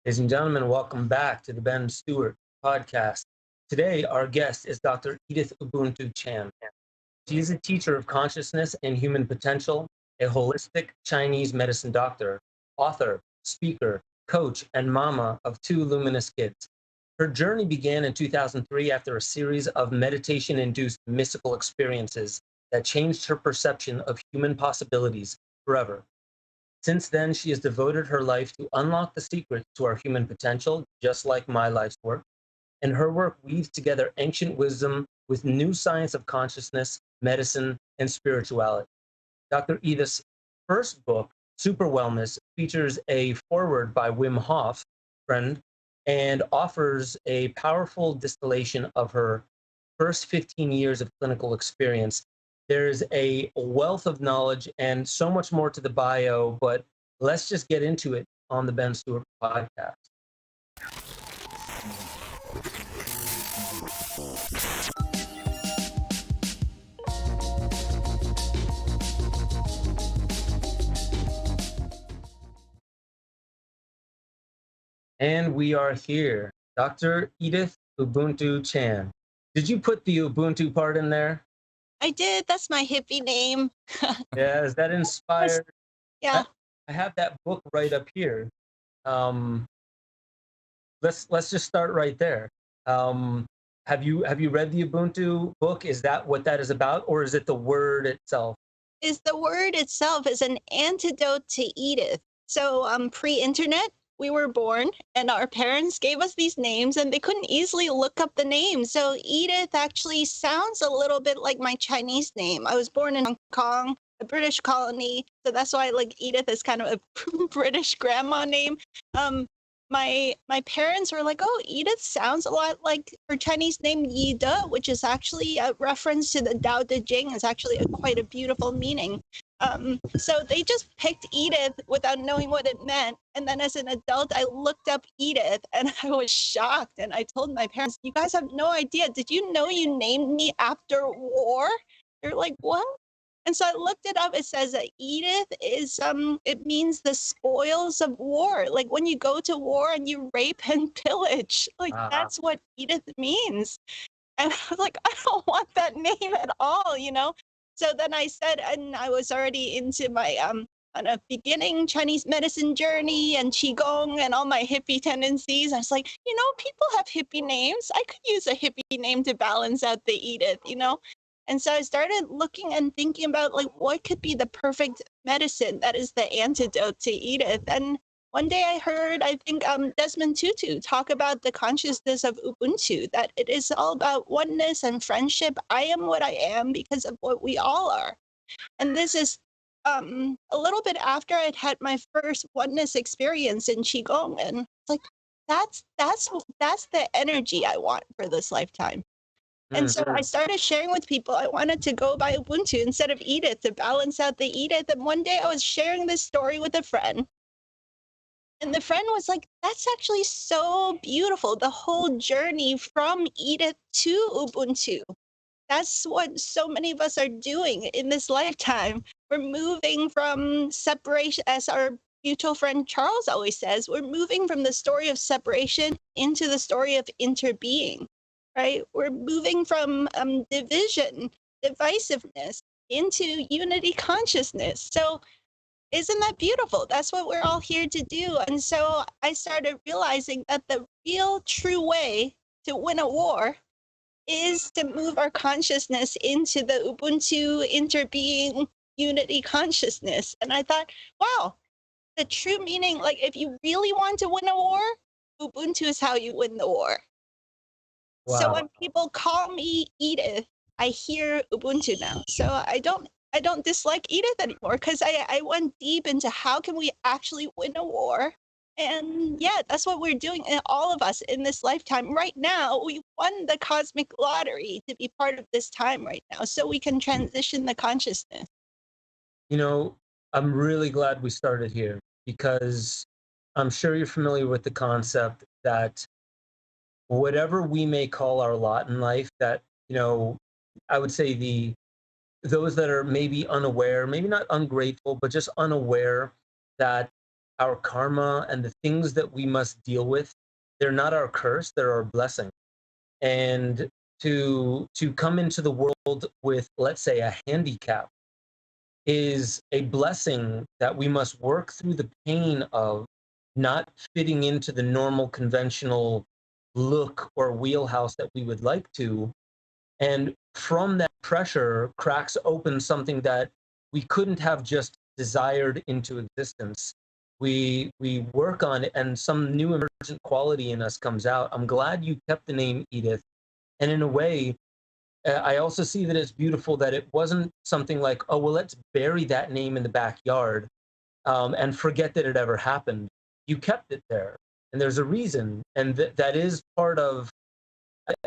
Ladies and gentlemen, welcome back to the Ben Stewart Podcast. Today, our guest is Dr. Edith Ubuntu Chan. She is a teacher of consciousness and human potential, a holistic Chinese medicine doctor, author, speaker, coach, and mama of two luminous kids. Her journey began in 2003 after a series of meditation-induced mystical experiences that changed her perception of human possibilities forever. Since then, she has devoted her life to unlock the secrets to our human potential, just like my life's work. And her work weaves together ancient wisdom with new science of consciousness, medicine, and spirituality. Dr. Edith first book, Super Wellness, features a foreword by Wim Hof, friend, and offers a powerful distillation of her first 15 years of clinical experience. There's a wealth of knowledge and so much more to the bio, but let's just get into it on the Ben Stewart podcast. And we are here. Dr. Edith Ubuntu Chan. Did you put the Ubuntu part in there? I did. That's my hippie name. Yeah, is that inspired? Yeah. I have that book right up here. Let's just start right there. Have you read the Ubuntu book? Is that what that is about, or is it the word itself? Is the word itself is an antidote to Edith. So pre-internet, we were born and our parents gave us these names and they couldn't easily look up the names. So Edith actually sounds a little bit like my Chinese name. I was born in Hong Kong, a British colony. So that's why like Edith is kind of a British grandma name. My parents were like, oh, Edith sounds a lot like her Chinese name Yi De, which is actually a reference to the Tao Te Ching. It's actually quite a beautiful meaning. So they just picked Edith without knowing what it meant. And then as an adult, I looked up Edith and I was shocked. And I told my parents, you guys have no idea. Did you know you named me after war? They're like, what? And so I looked it up. It says that Edith is, it means the spoils of war. Like when you go to war and you rape and pillage, like that's what Edith means. And I was like, I don't want that name at all, you know? So then I said, and I was already into my kind of beginning Chinese medicine journey and Qigong and all my hippie tendencies. I was like, you know, people have hippie names. I could use a hippie name to balance out the Edith, you know? And so I started looking and thinking about like what could be the perfect medicine that is the antidote to Edith. And one day I heard, I think Desmond Tutu talk about the consciousness of Ubuntu, that it is all about oneness and friendship. I am what I am because of what we all are. And this is a little bit after I'd had my first oneness experience in Qigong. And it's like, that's the energy I want for this lifetime. And so I started sharing with people. I wanted to go by Ubuntu instead of Edith to balance out the Edith. And one day I was sharing this story with a friend. And the friend was like, that's actually so beautiful. The whole journey from Edith to Ubuntu. That's what so many of us are doing in this lifetime. We're moving from separation, as our mutual friend Charles always says, we're moving from the story of separation into the story of interbeing. Right? We're moving from division, divisiveness into unity consciousness. So isn't that beautiful? That's what we're all here to do. And so I started realizing that the real true way to win a war is to move our consciousness into the Ubuntu interbeing unity consciousness. And I thought, wow, the true meaning, like if you really want to win a war, Ubuntu is how you win the war. Wow. So when people call me Edith, I hear Ubuntu now. So I don't dislike Edith anymore because I went deep into how can we actually win a war. And yeah, that's what we're doing, all of us in this lifetime. Right now, we won the cosmic lottery to be part of this time right now so we can transition the consciousness. You know, I'm really glad we started here because I'm sure you're familiar with the concept that whatever we may call our lot in life, that, you know, I would say those that are maybe unaware, maybe not ungrateful, but just unaware that our karma and the things that we must deal with, they're not our curse, they're our blessing. And to come into the world with, let's say, a handicap is a blessing that we must work through the pain of not fitting into the normal conventional look or wheelhouse that we would like to. And from that pressure cracks open something that we couldn't have just desired into existence. We work on it and some new emergent quality in us comes out. I'm glad you kept the name Edith. And in a way, I also see that it's beautiful that it wasn't something like, oh, well, let's bury that name in the backyard and forget that it ever happened. You kept it there, and there's a reason, and that is part of.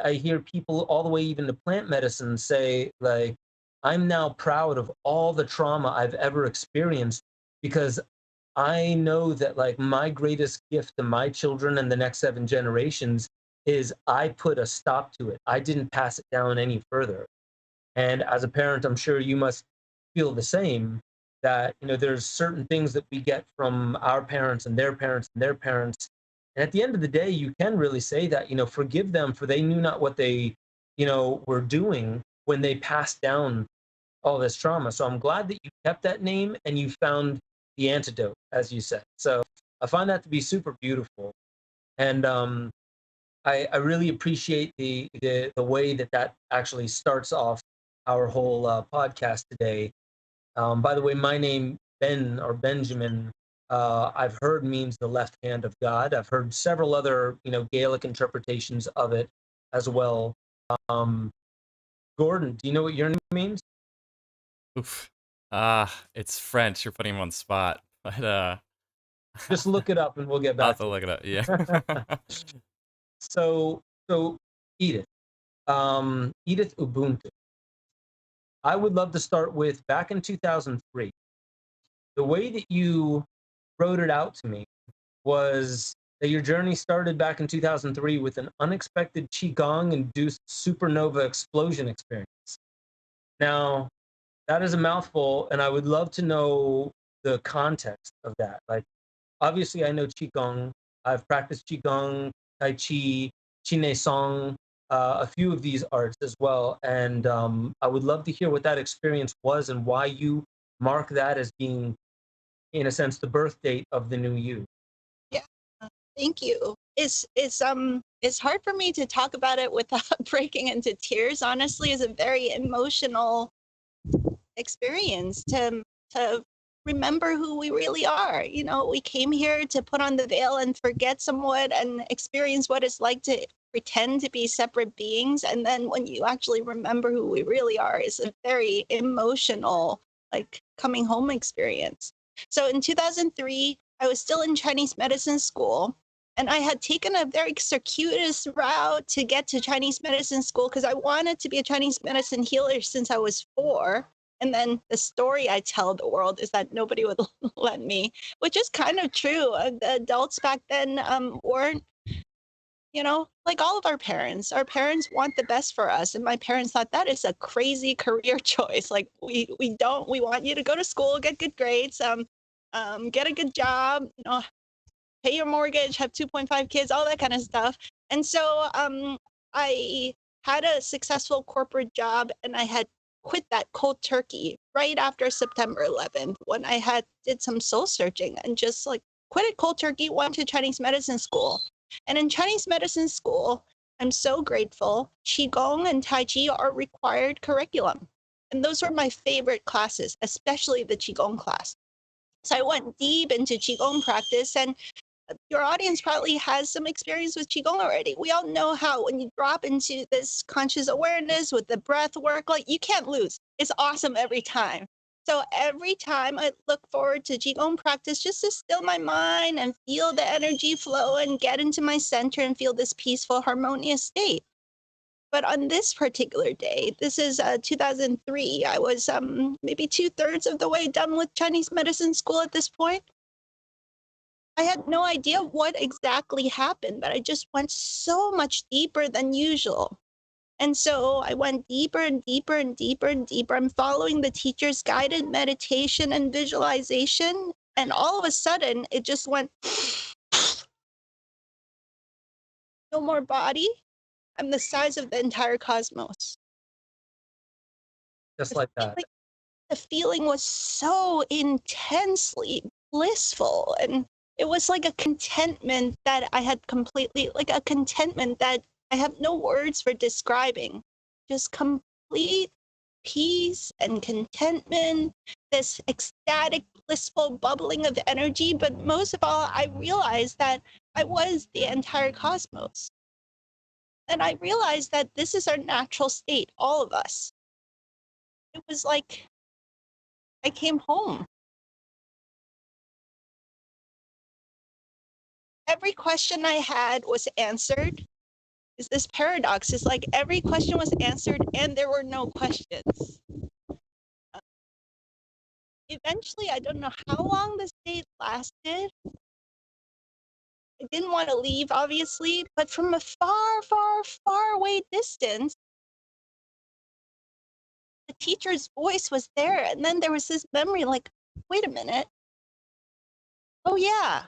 I hear people all the way even to plant medicine say like, I'm now proud of all the trauma I've ever experienced because I know that like my greatest gift to my children and the next 7 generations is I put a stop to it. I didn't pass it down any further. And as a parent, I'm sure you must feel the same, that, there's certain things that we get from our parents and their parents and their parents. And at the end of the day, you can really say that, forgive them for they knew not what they, were doing when they passed down all this trauma. So I'm glad that you kept that name and you found the antidote, as you said. So I find that to be super beautiful. And I really appreciate the way that actually starts off our whole podcast today. By the way, my name Ben or Benjamin, I've heard means the left hand of God. I've heard several other Gaelic interpretations of it as well. Um, Gordon, do you know what your name means? Oof. It's French. You're putting him on the spot, but Just look it up and we'll get I'll have back to to look it up. Yeah. it. So Edith, Edith Ubuntu. I would love to start with back in 2003. The way that you wrote it out to me was that your journey started back in 2003 with an unexpected Qigong induced supernova explosion experience. Now, that is a mouthful, and I would love to know the context of that. Like, obviously, I know Qigong. I've practiced Qigong, Tai Chi, Qine Song, a few of these arts as well. And I would love to hear what that experience was and why you mark that as being, in a sense, the birth date of the new you. Yeah, thank you. It's hard for me to talk about it without breaking into tears. Honestly, it's a very emotional experience to remember who we really are. We came here to put on the veil and forget somewhat and experience what it's like to pretend to be separate beings. And then when you actually remember who we really are, it's a very emotional, like, coming home experience. So in 2003, I was still in Chinese medicine school, and I had taken a very circuitous route to get to Chinese medicine school because I wanted to be a Chinese medicine healer since I was 4. And then the story I tell the world is that nobody would let me, which is kind of true. The adults back then weren't, like all of our parents. Our parents want the best for us. And my parents thought that is a crazy career choice. Like, we want you to go to school, get good grades, get a good job, pay your mortgage, have 2.5 kids, all that kind of stuff. And so I had a successful corporate job, and I had quit that cold turkey right after September 11th when I did some soul searching and just like quit it cold turkey, went to Chinese medicine school. And in Chinese medicine school, I'm so grateful, Qigong and Tai Chi are required curriculum. And those were my favorite classes, especially the Qigong class. So I went deep into Qigong practice, and your audience probably has some experience with Qigong already. We all know how when you drop into this conscious awareness with the breath work, like, you can't lose. It's awesome every time. So every time I look forward to Qigong practice just to still my mind and feel the energy flow and get into my center and feel this peaceful, harmonious state. But on this particular day, this is 2003, I was maybe 2/3 of the way done with Chinese medicine school at this point. I had no idea what exactly happened, but I just went so much deeper than usual. And so I went deeper and deeper and deeper and deeper. I'm following the teacher's guided meditation and visualization. And all of a sudden, it just went, no more body. I'm the size of the entire cosmos. Just like that. The feeling was so intensely blissful, and it was like a contentment that I had completely, like a contentment that I have no words for describing. Just complete peace and contentment, this ecstatic, blissful bubbling of energy. But most of all, I realized that I was the entire cosmos. And I realized that this is our natural state, all of us. It was like I came home. Every question I had was answered. Is this paradox? It's like every question was answered and there were no questions. Eventually, I don't know how long the state lasted. I didn't want to leave, obviously, but from a far, far, far away distance, the teacher's voice was there. And then there was this memory like, wait a minute. Oh, yeah,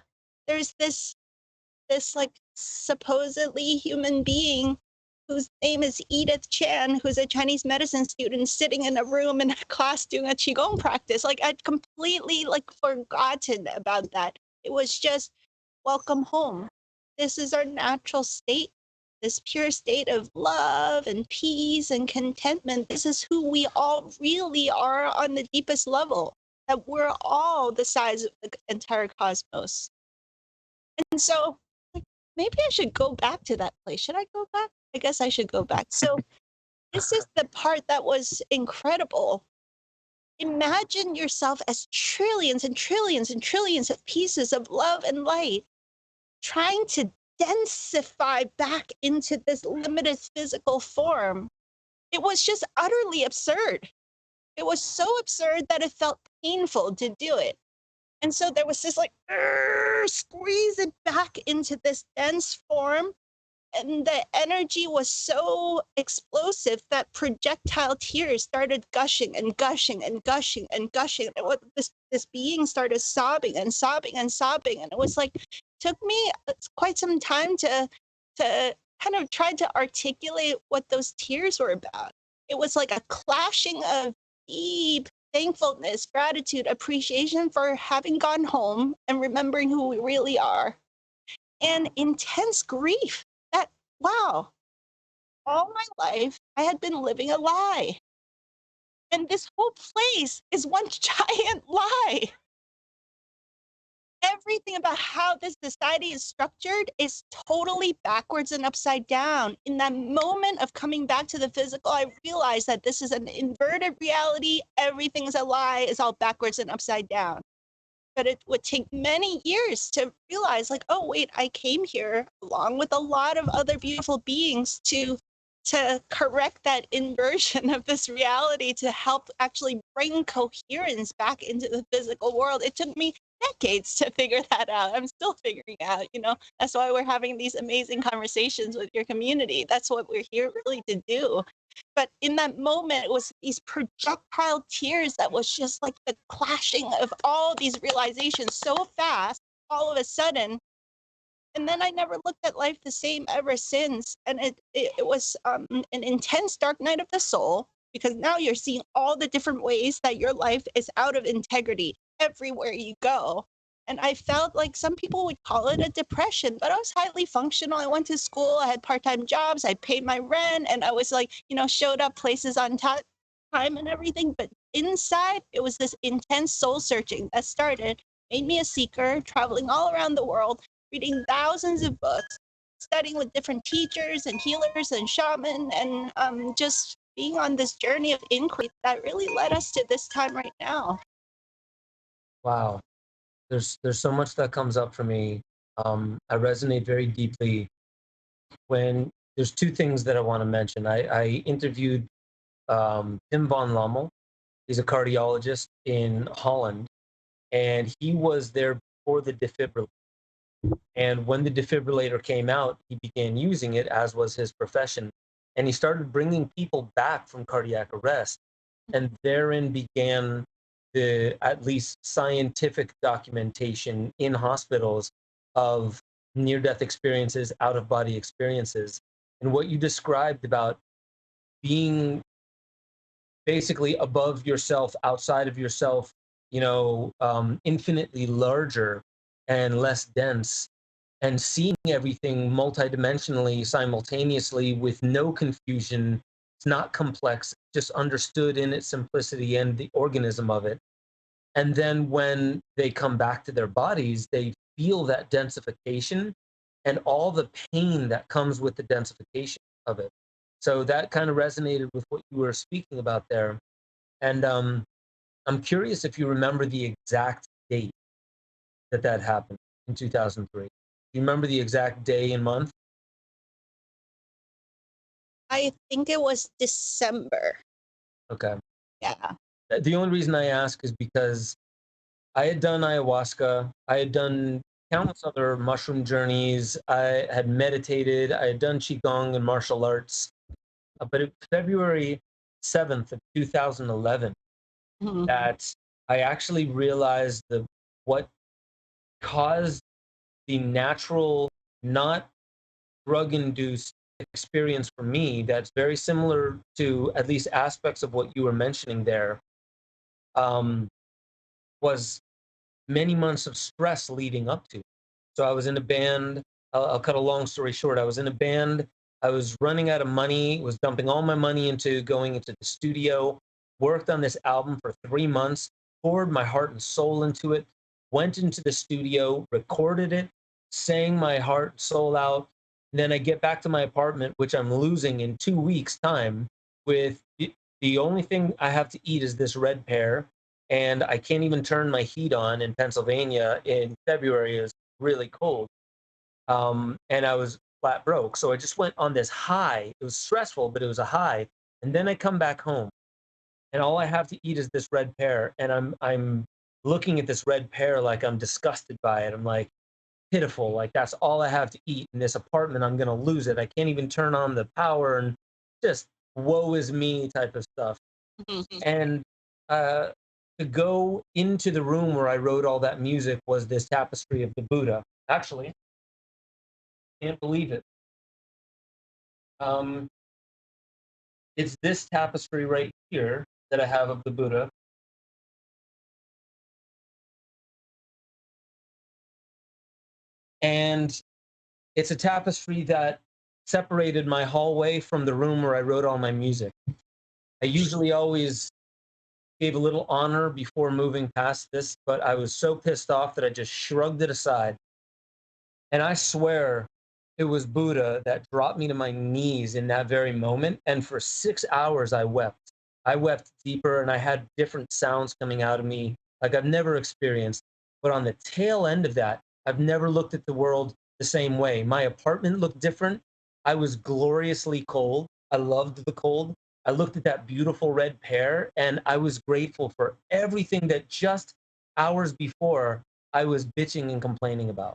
there's this like supposedly human being whose name is Edith Chan, who's a Chinese medicine student sitting in a room in a class doing a Qigong practice. Like I'd completely like forgotten about that. It was just welcome home. This is our natural state, this pure state of love and peace and contentment. This is who we all really are on the deepest level, that we're all the size of the entire cosmos. And so maybe I should go back to that place. Should I go back? I guess I should go back. So this is the part that was incredible. Imagine yourself as trillions and trillions and trillions of pieces of love and light trying to densify back into this limited physical form. It was just utterly absurd. It was so absurd that it felt painful to do it. And so there was this like, squeeze it back into this dense form. And the energy was so explosive that projectile tears started gushing and gushing and gushing and gushing. And this being started sobbing and sobbing and sobbing. And it was like, took me quite some time to kind of try to articulate what those tears were about. It was like a clashing of deep thankfulness, gratitude, appreciation for having gone home and remembering who we really are, and intense grief that, wow, all my life I had been living a lie. And this whole place is one giant lie. Everything about how this society is structured is totally backwards and upside down. In that moment of coming back to the physical, I realized that this is an inverted reality. Everything's a lie, is all backwards and upside down. But it would take many years to realize, like, oh, wait, I came here along with a lot of other beautiful beings to correct that inversion of this reality, to help actually bring coherence back into the physical world. It took me decades to figure that out. I'm still figuring out, that's why we're having these amazing conversations with your community. That's what we're here really to do. But in that moment, it was these projectile tears that was just like the clashing of all these realizations so fast, all of a sudden. And then I never looked at life the same ever since. And it was an intense dark night of the soul, because now you're seeing all the different ways that your life is out of integrity everywhere you go. And I felt like some people would call it a depression, but I was highly functional. I went to school, I had part-time jobs, I paid my rent, and I was like, showed up places on time and everything. But inside, it was this intense soul searching that started, made me a seeker, traveling all around the world, reading thousands of books, studying with different teachers and healers and shaman, and just being on this journey of inquiry that really led us to this time right now. Wow. There's so much that comes up for me. I resonate very deeply when there's two things that I want to mention. I interviewed Pim van Lommel. He's a cardiologist in Holland, and he was there before the defibrillator. And when the defibrillator came out, he began using it, as was his profession. And he started bringing people back from cardiac arrest. And therein began the at least scientific documentation in hospitals of near-death experiences, out-of-body experiences. And what you described about being basically above yourself, outside of yourself, infinitely larger and less dense, and seeing everything multidimensionally, simultaneously, with no confusion. It's not complex, just understood in its simplicity and the organism of it. And then when they come back to their bodies, they feel that densification and all the pain that comes with the densification. of it. So that kind of resonated with what you were speaking about there. And I'm curious if you remember the exact date that happened in 2003. Do you remember the exact day and month? I think it was December. Okay. Yeah. The only reason I ask is because I had done ayahuasca. I had done countless other mushroom journeys. I had meditated. I had done qigong and martial arts. But it February 7th of 2011 Mhm. that I actually realized what caused the natural, not drug-induced experience for me that's very similar to at least aspects of what you were mentioning there, um, was many months of stress leading up to. So I was in a band. I'll cut a long story short. I was in a band. I was running out of money, was dumping all my money into going into the studio, worked on this album for 3 months, poured my heart and soul into it, went into the studio, recorded it, sang my heart and soul out. And then I get back to my apartment, which I'm losing in 2 weeks' time, with the only thing I have to eat is this red pear, and I can't even turn my heat on in Pennsylvania in February. It's really cold. And I was flat broke. So I just went on this high. It was stressful, but it was a high. And then I come back home, and all I have to eat is this red pear. And I'm looking at this red pear like I'm disgusted by it. I'm like, pitiful. Like that's all I have to eat in this apartment. I'm gonna lose it. I can't even turn on the power, and just woe is me type of stuff. Mhm. And uh, to go into the room where I wrote all that music was this tapestry of the Buddha. Actually, can't believe it. Um, it's this tapestry right here that I have of the Buddha. And it's a tapestry that separated my hallway from the room where I wrote all my music. I usually always gave a little honor before moving past this, but I was so pissed off that I just shrugged it aside. And I swear it was Buddha that dropped me to my knees in that very moment. And for 6 hours, I wept. I wept deeper, and I had different sounds coming out of me like I've never experienced. But on the tail end of that, I've never looked at the world the same way. My apartment looked different. I was gloriously cold. I loved the cold. I looked at that beautiful red pear, and I was grateful for everything that just hours before I was bitching and complaining about.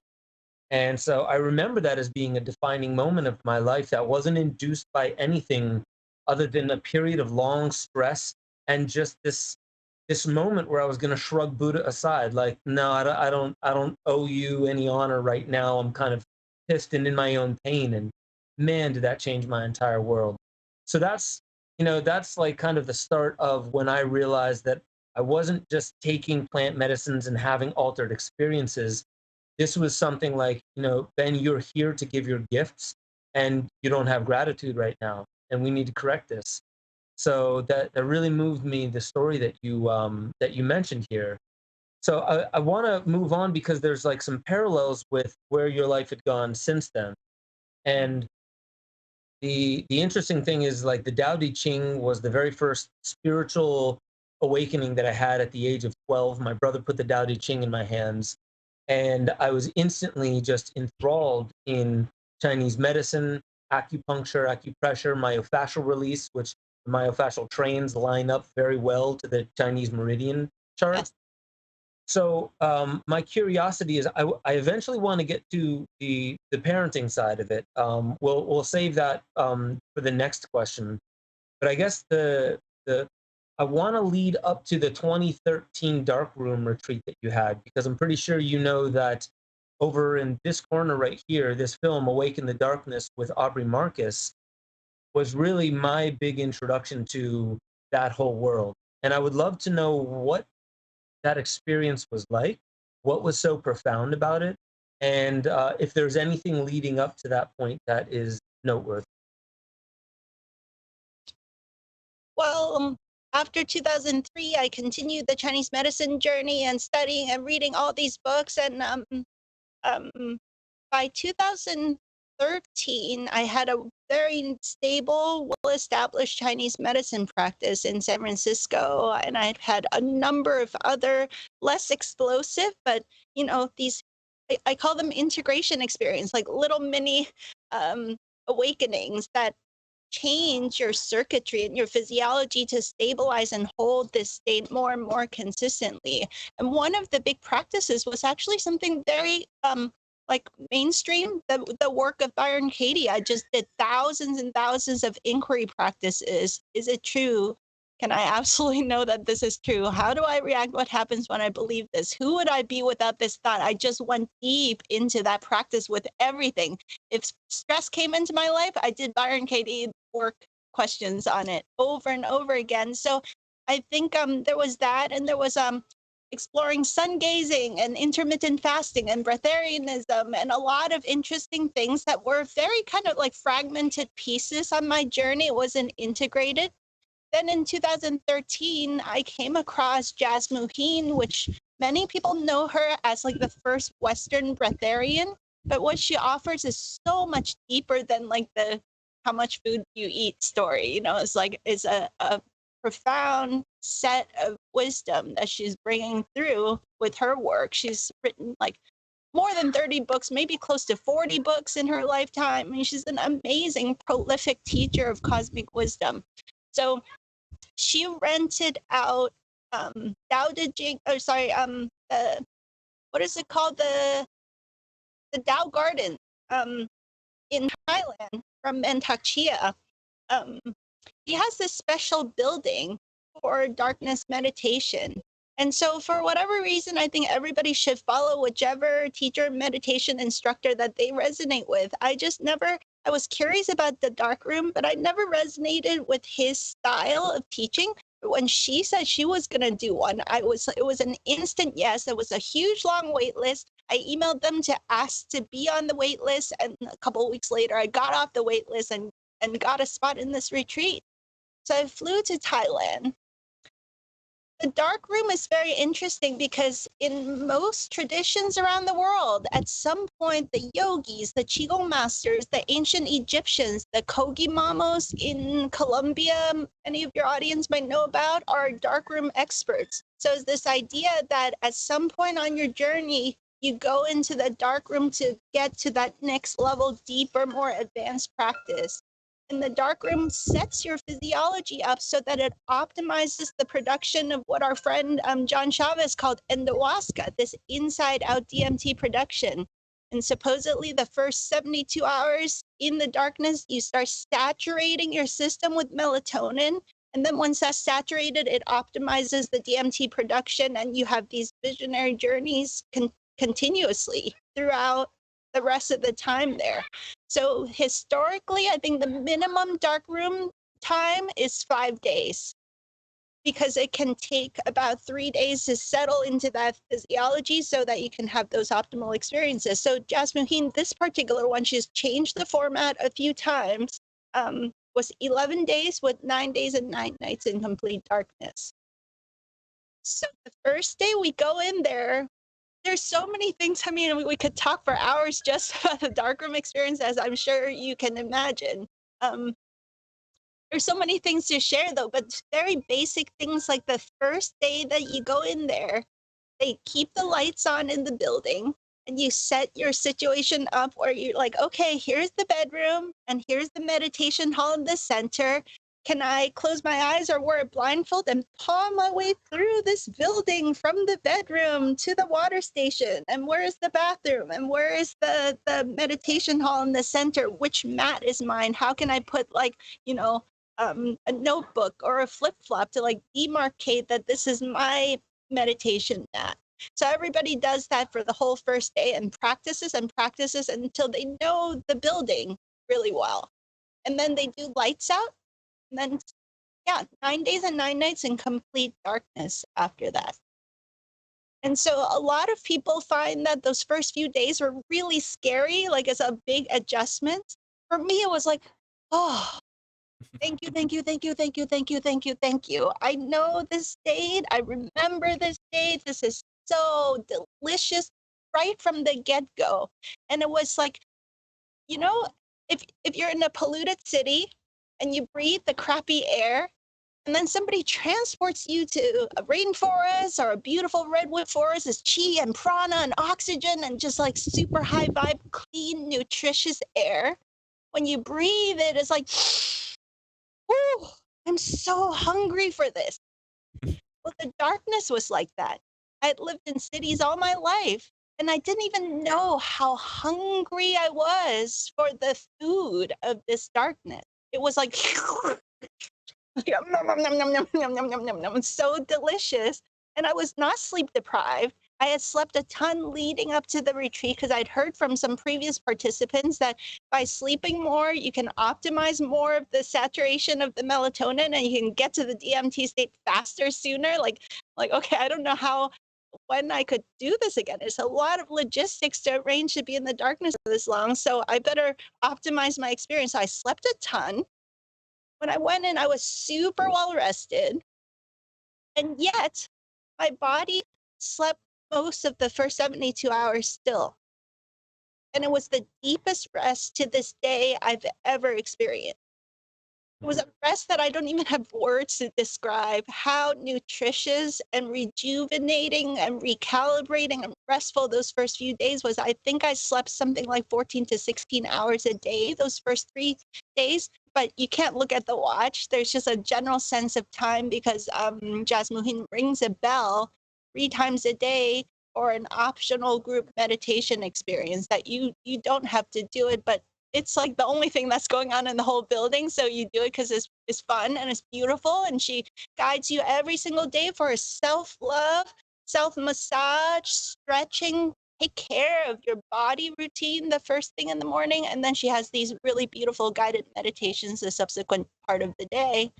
And so I remember that as being a defining moment of my life that wasn't induced by anything other than a period of long stress and just this moment where I was going to shrug Buddha aside, like, no, I don't owe you any honor right now. I'm kind of pissed and in my own pain, and man, did that change my entire world. So that's like kind of the start of when I realized that I wasn't just taking plant medicines and having altered experiences. This was something like, Ben, you're here to give your gifts, and you don't have gratitude right now, and we need to correct this. So that really moved me, the story that you mentioned here. So I want to move on because there's like some parallels with where your life had gone since then. And the interesting thing is, like, the Tao Te Ching was the very first spiritual awakening that I had at the age of 12. My brother put the Tao Te Ching in my hands, and I was instantly just enthralled in Chinese medicine, acupuncture, acupressure, myofascial release, which myofascial trains line up very well to the Chinese meridian chart. Yes. So my curiosity is, I eventually want to get to the parenting side of it. We'll save that for the next question. But I guess the I want to lead up to the 2013 dark room retreat that you had, because I'm pretty sure you know that over in this corner right here, this film Awaken the Darkness with Aubrey Marcus was really my big introduction to that whole world. And I would love to know what that experience was like, what was so profound about it, and if there's anything leading up to that point that is noteworthy. Well, after 2003, I continued the Chinese medicine journey and studying and reading all these books. And um, by 2013, I had a very stable, well-established Chinese medicine practice in San Francisco, and I'd had a number of other less explosive, but these I call them integration experience, like little mini awakenings that change your circuitry and your physiology to stabilize and hold this state more and more consistently. And one of the big practices was actually something very like mainstream, the work of Byron Katie. I just did thousands and thousands of inquiry practices. Is it true? Can I absolutely know that this is true? How do I react? What happens when I believe this? Who would I be without this thought? I just went deep into that practice with everything. If stress came into my life, I did Byron Katie work questions on it over and over again. So I think there was that, and there was exploring sun gazing and intermittent fasting and breatharianism and a lot of interesting things that were very kind of like fragmented pieces on my journey. It wasn't integrated. Then in 2013, I came across Jazz Muheen, which many people know her as like the first Western breatharian. But what she offers is so much deeper than like the how much food you eat story. It's a profound set of wisdom that she's bringing through with her work. She's written like more than 30 books, maybe close to 40 books in her lifetime. I mean, she's an amazing, prolific teacher of cosmic wisdom. So she rented out Dao De Jing, what is it called? The Dao Garden in Thailand from Antakya. He has this special building for darkness meditation. And so for whatever reason, I think everybody should follow whichever teacher meditation instructor that they resonate with. I was curious about the dark room, but I never resonated with his style of teaching. But when she said she was going to do one, it was an instant yes. It was a huge long wait list. I emailed them to ask to be on the wait list. And a couple of weeks later, I got off the wait list and got a spot in this retreat. So I flew to Thailand. The dark room is very interesting because in most traditions around the world, at some point, the yogis, the Qigong masters, the ancient Egyptians, the Kogi Mamos in Colombia, any of your audience might know about, are darkroom experts. So it's this idea that at some point on your journey, you go into the darkroom to get to that next level, deeper, more advanced practice. And the darkroom sets your physiology up so that it optimizes the production of what our friend John Chavez called endohuasca, this inside-out DMT production. And supposedly the first 72 hours in the darkness, you start saturating your system with melatonin. And then once that's saturated, it optimizes the DMT production, and you have these visionary journeys continuously throughout the rest of the time there. So historically, I think the minimum darkroom time is 5 days, because it can take about 3 days to settle into that physiology so that you can have those optimal experiences. So Jasmine, this particular one, she's changed the format a few times, was 11 days with 9 days and 9 nights in complete darkness. So the first day we go in there, there's so many things. I mean, we could talk for hours just about the darkroom experience, as I'm sure you can imagine. There's so many things to share, though, but very basic things like the first day that you go in there, they keep the lights on in the building, and you set your situation up where you're like, okay, here's the bedroom, and here's the meditation hall in the center. Can I close my eyes or wear a blindfold and paw my way through this building from the bedroom to the water station? And where is the bathroom? And where is the meditation hall in the center? Which mat is mine? How can I put a notebook or a flip-flop to like demarcate that this is my meditation mat? So everybody does that for the whole first day and practices until they know the building really well. And then they do lights out. And then, 9 days and 9 nights in complete darkness after that. And so a lot of people find that those first few days were really scary, like it's a big adjustment. For me, it was like, oh, thank you, thank you, thank you, thank you, thank you, thank you, thank you. I know this date. I remember this date. This is so delicious right from the get-go. And it was like, if you're in a polluted city and you breathe the crappy air, and then somebody transports you to a rainforest or a beautiful redwood forest, is chi and prana and oxygen and just like super high vibe, clean, nutritious air. When you breathe it, it's like, whoo, I'm so hungry for this. Well, the darkness was like that. I had lived in cities all my life, and I didn't even know how hungry I was for the food of this darkness. It was like, yum, nom, nom, nom, nom, nom, nom, nom, nom, nom, nom, so delicious. And I was not sleep deprived. I had slept a ton leading up to the retreat because I'd heard from some previous participants that by sleeping more, you can optimize more of the saturation of the melatonin and you can get to the DMT state faster, sooner. Like, okay, I don't know when I could do this again. It's a lot of logistics to arrange to be in the darkness for this long. So I better optimize my experience. So I slept a ton. When I went in, I was super well rested. And yet my body slept most of the first 72 hours still. And it was the deepest rest to this day I've ever experienced. It was a rest that I don't even have words to describe how nutritious and rejuvenating and recalibrating and restful those first few days was. I think I slept something like 14 to 16 hours a day those first 3 days, but you can't look at the watch. There's just a general sense of time because Jasmuhin rings a bell 3 times a day or an optional group meditation experience that you don't have to do it, but it's like the only thing that's going on in the whole building. So you do it because it's fun and it's beautiful. And she guides you every single day for a self-love, self-massage, stretching, take care of your body routine the first thing in the morning. And then she has these really beautiful guided meditations the subsequent part of the day.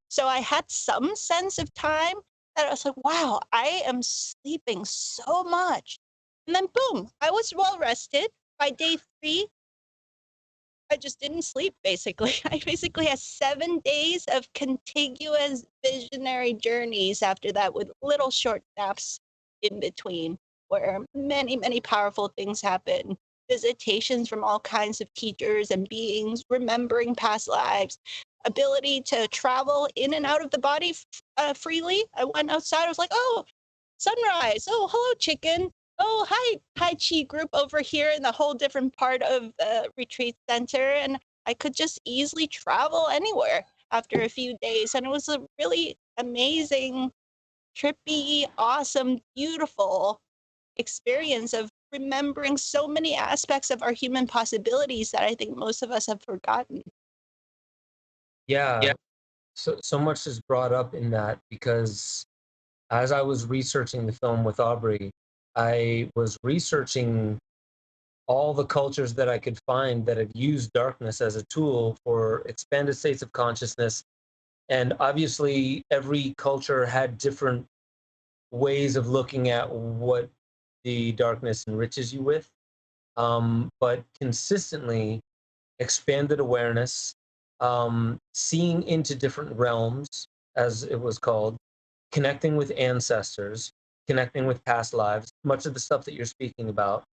So I had some sense of time that I was like, wow, I am sleeping so much. And then boom, I was well rested. By day 3, I just didn't sleep, basically. I basically had 7 days of contiguous visionary journeys after that with little short naps in between where many, many powerful things happen. Visitations from all kinds of teachers and beings, remembering past lives, ability to travel in and out of the body freely. I went outside, I was like, oh, sunrise. Oh, hello, chicken. Oh, hi, Tai Chi group over here in the whole different part of the retreat center. And I could just easily travel anywhere after a few days. And it was a really amazing, trippy, awesome, beautiful experience of remembering so many aspects of our human possibilities that I think most of us have forgotten. Yeah, so much is brought up in that because as I was researching the film with Aubrey, I was researching all the cultures that I could find that have used darkness as a tool for expanded states of consciousness. And obviously, every culture had different ways of looking at what the darkness enriches you with. But consistently, expanded awareness, seeing into different realms, as it was called, connecting with ancestors, connecting with past lives, much of the stuff that you're speaking about,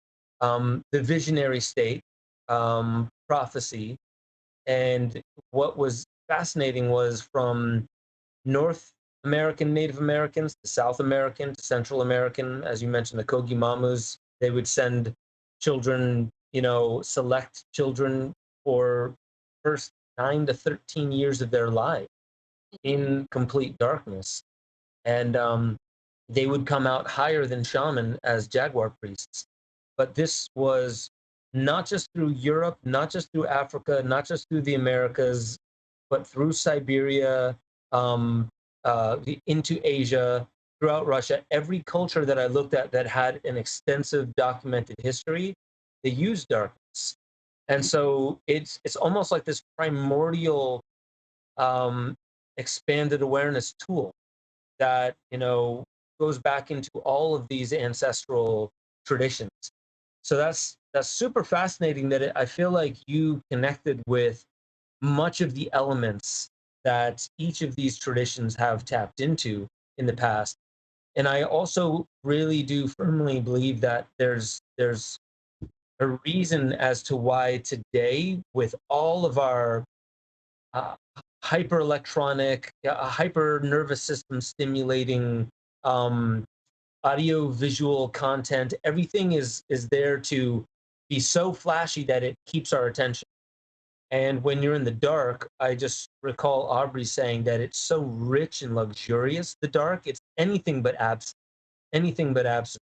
the visionary state, prophecy. And what was fascinating was from North American Native Americans to South American to Central American, as you mentioned, the Kogi Mamus, they would send children, select children for first 9 to 13 years of their life in complete darkness. And they would come out higher than shaman as jaguar priests. But this was not just through Europe, not just through Africa, not just through the Americas, but through Siberia, into Asia, throughout Russia. Every culture that I looked at that had an extensive documented history, they used darkness. And so it's almost like this primordial expanded awareness tool that goes back into all of these ancestral traditions. So that's super fascinating that I feel like you connected with much of the elements that each of these traditions have tapped into in the past. And I also really do firmly believe that there's a reason as to why today, with all of our uh, hyper electronic, hyper nervous system stimulating um, audio visual content, everything is there to be so flashy that it keeps our attention. And when you're in the dark, I just recall Aubrey saying that it's so rich and luxurious, the dark. It's anything but absent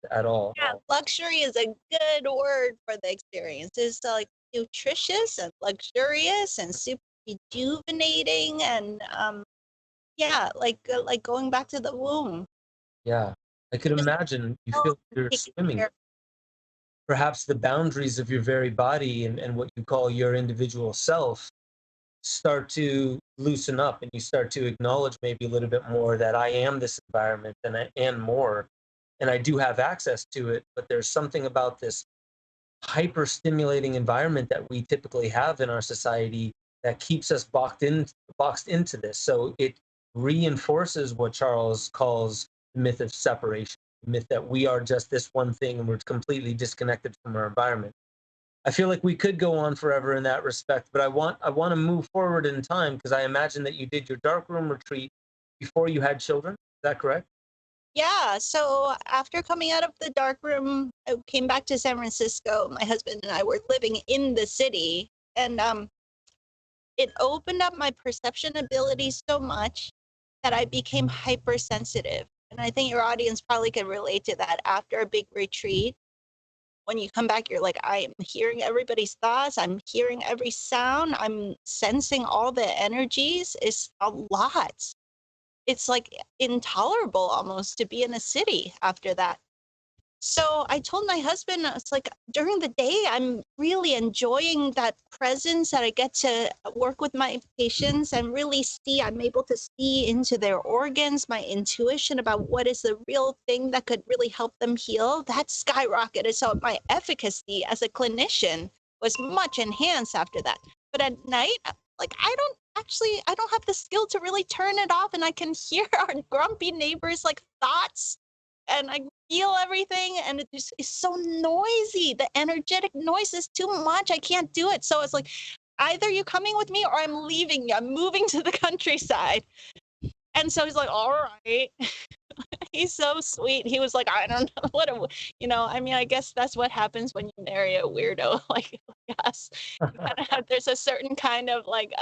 at all. Yeah, luxury is a good word for the experience. It's like nutritious and luxurious and super rejuvenating and yeah, like going back to the womb. Yeah. I could Just imagine you oh, feel you're taking swimming. care. Perhaps the boundaries of your very body and what you call your individual self start to loosen up, and you start to acknowledge maybe a little bit more that I am this environment and more. And I do have access to it, but there's something about this hyper stimulating environment that we typically have in our society that keeps us boxed into this. So it reinforces what Charles calls the myth of separation, the myth that we are just this one thing and we're completely disconnected from our environment. I feel like we could go on forever in that respect, but I want to move forward in time because I imagine that you did your darkroom retreat before you had children. Is that correct? Yeah, so after coming out of the dark room, I came back to San Francisco. My husband and I were living in the city, and it opened up my perception abilities so much that I became hypersensitive. And I think your audience probably can relate to that after a big retreat. When you come back, you're like, I am hearing everybody's thoughts. I'm hearing every sound. I'm sensing all the energies. It's a lot. It's like intolerable almost to be in a city after that. So I told my husband, it's like during the day, I'm really enjoying that presence that I get to work with my patients and really see, I'm able to see into their organs, my intuition about what is the real thing that could really help them heal. That skyrocketed. So my efficacy as a clinician was much enhanced after that. But at night, like I don't have the skill to really turn it off, and I can hear our grumpy neighbors' like thoughts, and I feel everything, and it just is so noisy. The energetic noise is too much. I can't do it. So it's like either you coming with me or I'm leaving you. I'm moving to the countryside. And so he's like, all right. He's so sweet. He was like, I don't know what, I mean, I guess that's what happens when you marry a weirdo like us. There's a certain kind of like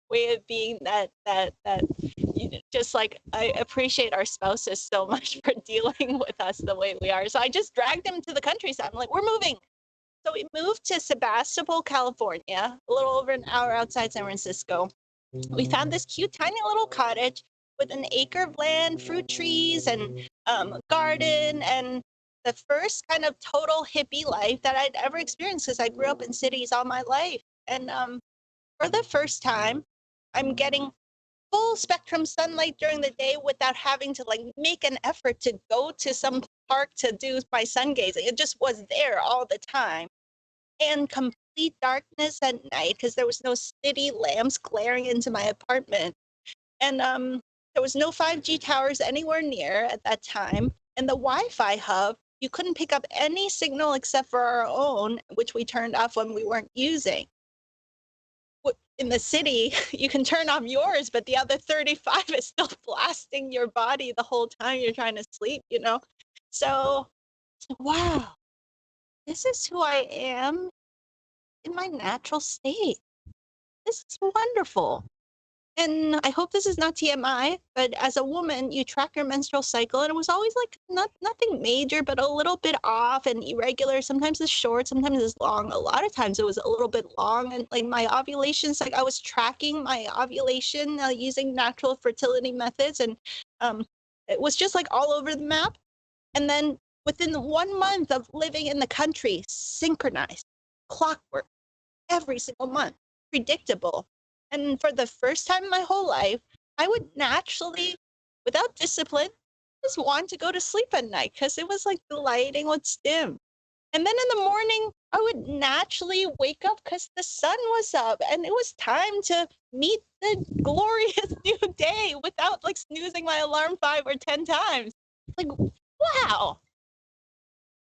way of being that just like I appreciate our spouses so much for dealing with us the way we are. So I just dragged him to the countryside. I'm like, we're moving. So we moved to Sebastopol, California, a little over an hour outside San Francisco. We found this cute, tiny little cottage with an acre of land, fruit trees, and a garden, and the first kind of total hippie life that I'd ever experienced because I grew up in cities all my life. And for the first time, I'm getting full spectrum sunlight during the day without having to like make an effort to go to some park to do my sun gazing. It just was there all the time. And complete darkness at night because there was no city lamps glaring into my apartment. And there was no 5G towers anywhere near at that time. And the Wi-Fi hub, you couldn't pick up any signal except for our own, which we turned off when we weren't using. In the city, you can turn off yours, but the other 35 is still blasting your body the whole time you're trying to sleep, So, wow, this is who I am in my natural state. This is wonderful. And I hope this is not TMI, but as a woman, you track your menstrual cycle, and it was always like nothing major, but a little bit off and irregular. Sometimes it's short, sometimes it's long. A lot of times it was a little bit long, and like my ovulations, like I was tracking my ovulation using natural fertility methods, and it was just like all over the map. And then within 1 month of living in the country, synchronized, clockwork, every single month, predictable. And for the first time in my whole life, I would naturally, without discipline, just want to go to sleep at night because it was like the lighting would dim. And then in the morning, I would naturally wake up because the sun was up and it was time to meet the glorious new day without like snoozing my alarm 5 or 10 times. Like, wow.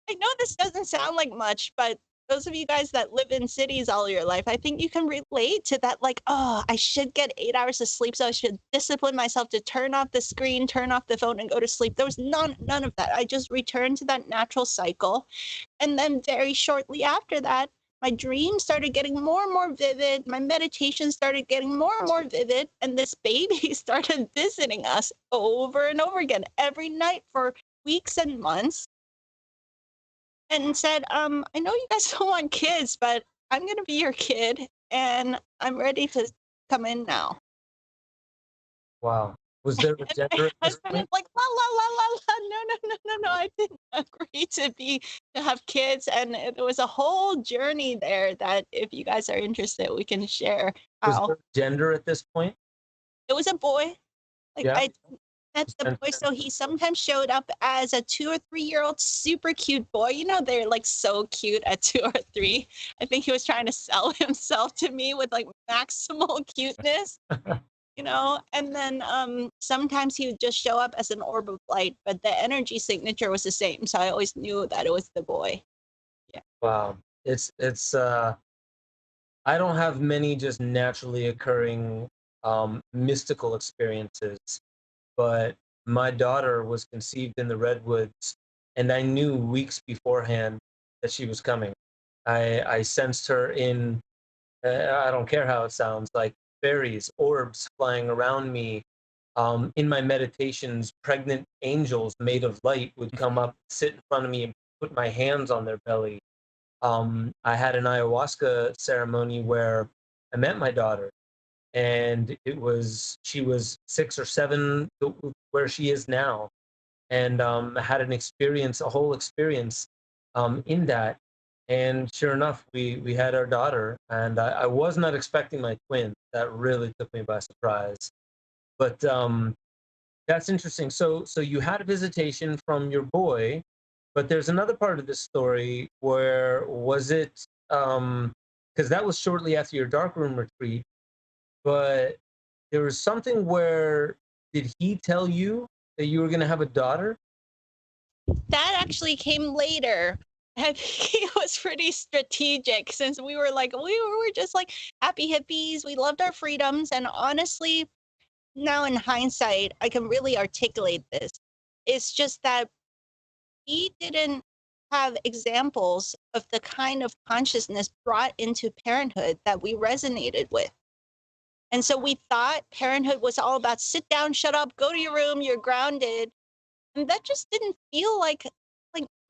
I know this doesn't sound like much, but those of you guys that live in cities all your life, I think you can relate to that. Like, oh, I should get 8 hours of sleep, so I should discipline myself to turn off the screen, turn off the phone, and go to sleep. There was none of that. I just returned to that natural cycle. And then very shortly after that, my dreams started getting more and more vivid. My meditation started getting more and more vivid. And this baby started visiting us over and over again every night for weeks and months, and said, I know you guys don't want kids, but I'm going to be your kid and I'm ready to come in now. Wow. Was there a And gender my at this husband is point? like, la, la, la, la, la. No, no, no, no, no. I didn't agree to have kids. And there was a whole journey there that if you guys are interested, we can share Was how there gender at this point? it was a boy. Like Yeah. I met the boy, so he sometimes showed up as a 2 or 3 year old super cute boy. You know, they're like so cute at 2 or 3. I think he was trying to sell himself to me with like maximal cuteness, you know. And then sometimes he would just show up as an orb of light, but the energy signature was the same, so I always knew that it was the boy. Yeah. Wow. It's I don't have many just naturally occurring mystical experiences, but my daughter was conceived in the redwoods, and I knew weeks beforehand that she was coming. I sensed her in, I don't care how it sounds, like fairies, orbs flying around me. In my meditations, pregnant angels made of light would come up, sit in front of me, and put my hands on their belly. I had an ayahuasca ceremony where I met my daughter, and she was 6 or 7, where she is now, and I had an experience, a whole experience in that. And sure enough, we had our daughter, and I was not expecting my twin. That really took me by surprise. But that's interesting. So you had a visitation from your boy, but there's another part of this story where was it because that was shortly after your darkroom retreat, but there was something where did he tell you that you were going to have a daughter? That actually came later. I think it was pretty strategic since we were like, we were just like happy hippies. We loved our freedoms. And honestly, now in hindsight, I can really articulate this. It's just that we didn't have examples of the kind of consciousness brought into parenthood that we resonated with. And so we thought parenthood was all about sit down, shut up, go to your room, you're grounded. And that just didn't feel like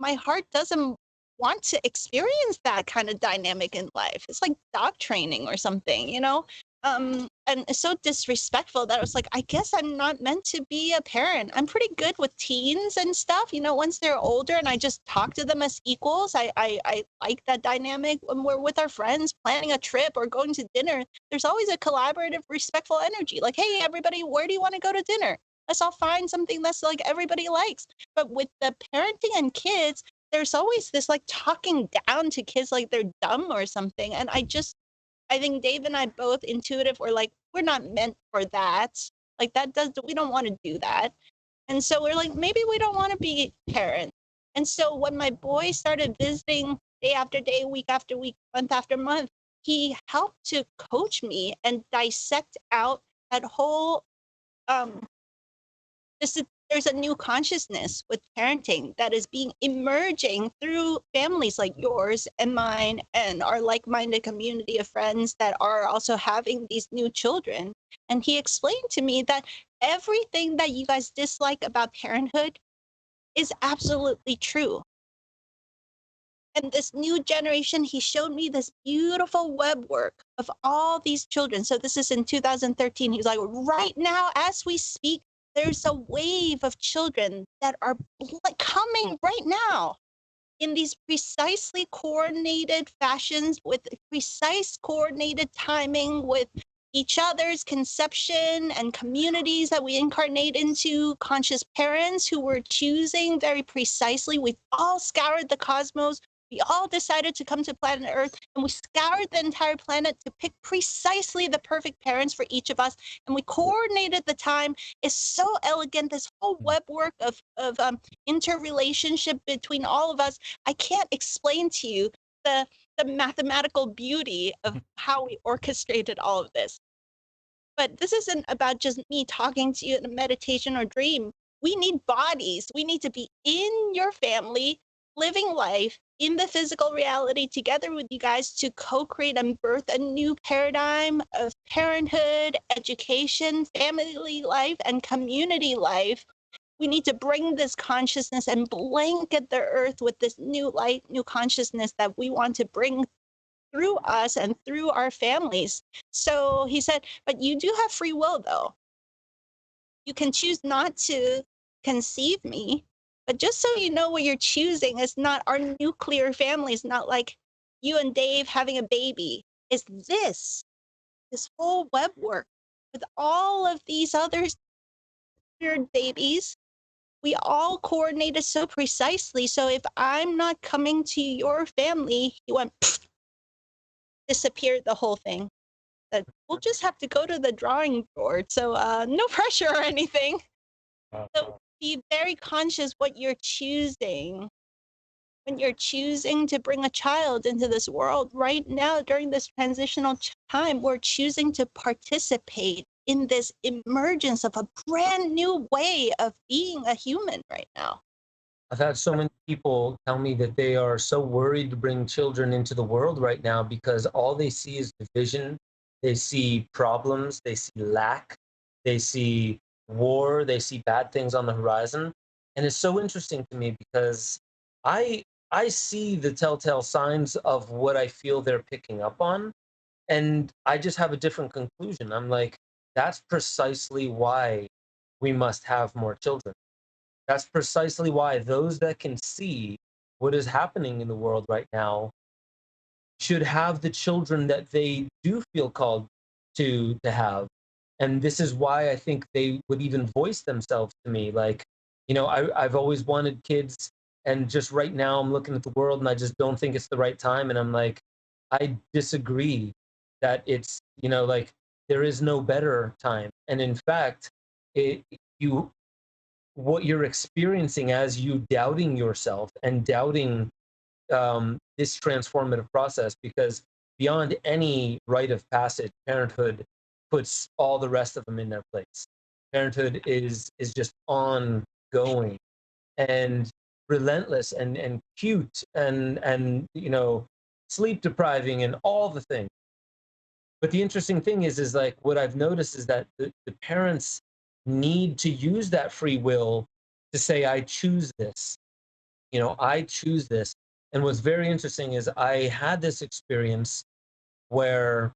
my heart doesn't want to experience that kind of dynamic in life. It's like dog training or something, you know? And it's so disrespectful that I was like, I guess I'm not meant to be a parent. I'm pretty good with teens and stuff, you know, once they're older and I just talk to them as equals. I like that dynamic when we're with our friends planning a trip or going to dinner. There's always a collaborative, respectful energy. Like, hey, everybody, where do you want to go to dinner? Let's all find something that's like everybody likes. But with the parenting and kids, there's always this like talking down to kids like they're dumb or something. And I think Dave and I both intuitive were like, we're not meant for that. Like we don't want to do that. And so we're like, maybe we don't want to be parents. And so when my boy started visiting day after day, week after week, month after month, he helped to coach me and dissect out that whole there's a new consciousness with parenting that is being emerging through families like yours and mine and our like-minded community of friends that are also having these new children. And he explained to me that everything that you guys dislike about parenthood is absolutely true. And this new generation, he showed me this beautiful web work of all these children. So this is in 2013. He's like, right now, as we speak, there's a wave of children that are coming right now in these precisely coordinated fashions with precise coordinated timing with each other's conception and communities that we incarnate into, conscious parents who were choosing very precisely. We've all scoured the cosmos. We all decided to come to planet Earth, and we scoured the entire planet to pick precisely the perfect parents for each of us. And we coordinated the time. It's so elegant, this whole web work of interrelationship between all of us. I can't explain to you the mathematical beauty of how we orchestrated all of this. But this isn't about just me talking to you in a meditation or dream. We need bodies. We need to be in your family, living life in the physical reality together with you guys to co-create and birth a new paradigm of parenthood, education, family life, and community life. We need to bring this consciousness and blanket the earth with this new light, new consciousness that we want to bring through us and through our families. So he said, but you do have free will, though. You can choose not to conceive me, but just so you know what you're choosing is not our nuclear family. It's not like you and Dave having a baby. It's this whole web work with all of these other babies. We all coordinated so precisely. So if I'm not coming to your family, he went, disappeared the whole thing. That we'll just have to go to the drawing board. So no pressure or anything. So be very conscious what you're choosing. When you're choosing to bring a child into this world right now during this transitional time, we're choosing to participate in this emergence of a brand new way of being a human right now. I've had so many people tell me that they are so worried to bring children into the world right now because all they see is division. They see problems, they see lack, they see war, they see bad things on the horizon. And it's so interesting to me because I see the telltale signs of what I feel they're picking up on, and I just have a different conclusion. I'm like, that's precisely why we must have more children. That's precisely why those that can see what is happening in the world right now should have the children that they do feel called to have. And this is why I think they would even voice themselves to me. Like, I've always wanted kids, and just right now I'm looking at the world and I just don't think it's the right time. And I'm like, I disagree that it's, like there is no better time. And in fact, it, you what you're experiencing as you doubting yourself and doubting this transformative process, because beyond any rite of passage, parenthood puts all the rest of them in their place. Parenthood is just ongoing and relentless and cute and sleep depriving and all the things. But the interesting thing is like what I've noticed is that the parents need to use that free will to say, I choose this. I choose this. And what's very interesting is I had this experience where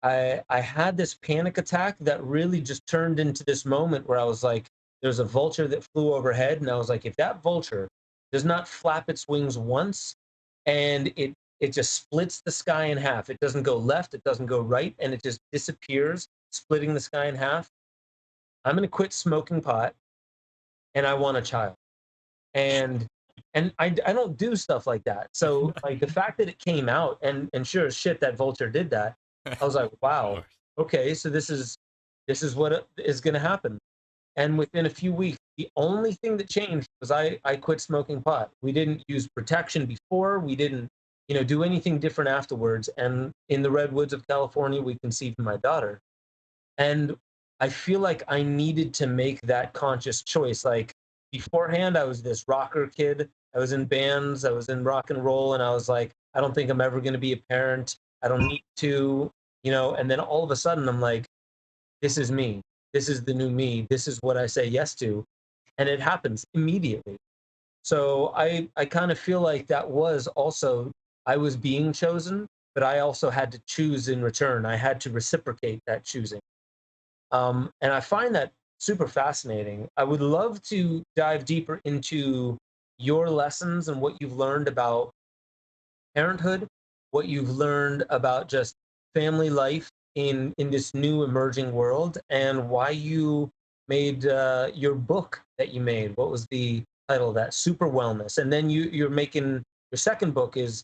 I had this panic attack that really just turned into this moment where I was like, there's a vulture that flew overhead. And I was like, if that vulture does not flap its wings once and it just splits the sky in half, it doesn't go left, it doesn't go right, and it just disappears, splitting the sky in half, I'm going to quit smoking pot and I want a child. And I don't do stuff like that. So like the fact that it came out and sure as shit that vulture did that, I was like, wow, okay, so this is what is going to happen. And within a few weeks, the only thing that changed was I quit smoking pot. We didn't use protection before. We didn't, do anything different afterwards. And in the redwoods of California, we conceived my daughter. And I feel like I needed to make that conscious choice. Like beforehand, I was this rocker kid. I was in bands, I was in rock and roll, and I was like, I don't think I'm ever going to be a parent. I don't need to, and then all of a sudden I'm like, this is me. This is the new me. This is what I say yes to. And it happens immediately. So I kind of feel like that was also, I was being chosen, but I also had to choose in return. I had to reciprocate that choosing. And I find that super fascinating. I would love to dive deeper into your lessons and what you've learned about parenthood, what you've learned about just family life in this new emerging world, and why you made your book that you made. What was the title of that? Super Wellness. And then you're making your second book is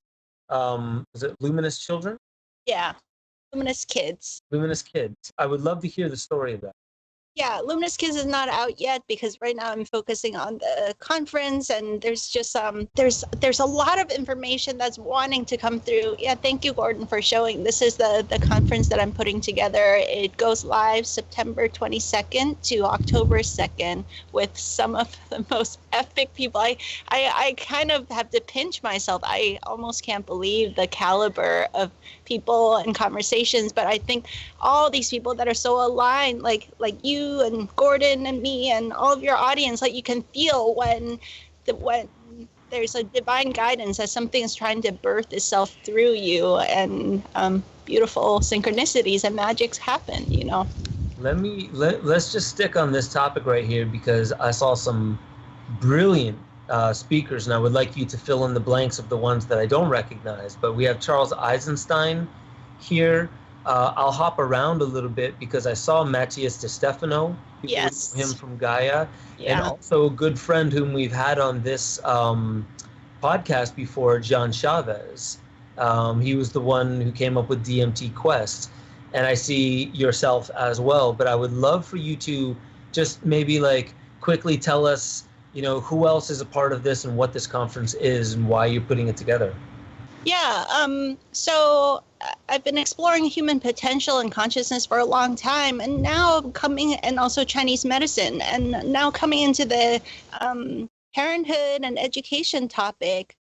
it Luminous Children? Yeah, Luminous Kids. Luminous Kids. I would love to hear the story of that. Yeah, Luminous Kids is not out yet because right now I'm focusing on the conference, and there's just there's a lot of information that's wanting to come through. Yeah, thank you, Gordon, for showing. This is the conference that I'm putting together. It goes live September 22nd to October 2nd with some of the most epic people. I kind of have to pinch myself. I almost can't believe the caliber of people and conversations, but I think all these people that are so aligned, like you and Gordon and me and all of your audience, like you can feel when there's a divine guidance that something is trying to birth itself through you, and beautiful synchronicities and magics happen, you know. Let's just stick on this topic right here, because I saw some brilliant speakers, and I would like you to fill in the blanks of the ones that I don't recognize. But we have Charles Eisenstein here. I'll hop around a little bit because I saw Matthias De Stefano. Yes. Him from Gaia. Yeah. And also a good friend whom we've had on this podcast before, John Chavez. He was the one who came up with DMT Quest. And I see yourself as well. But I would love for you to just maybe like quickly tell us, you know, who else is a part of this and what this conference is and why you're putting it together. Yeah, so I've been exploring human potential and consciousness for a long time, and now and also Chinese medicine, and now coming into the parenthood and education topic.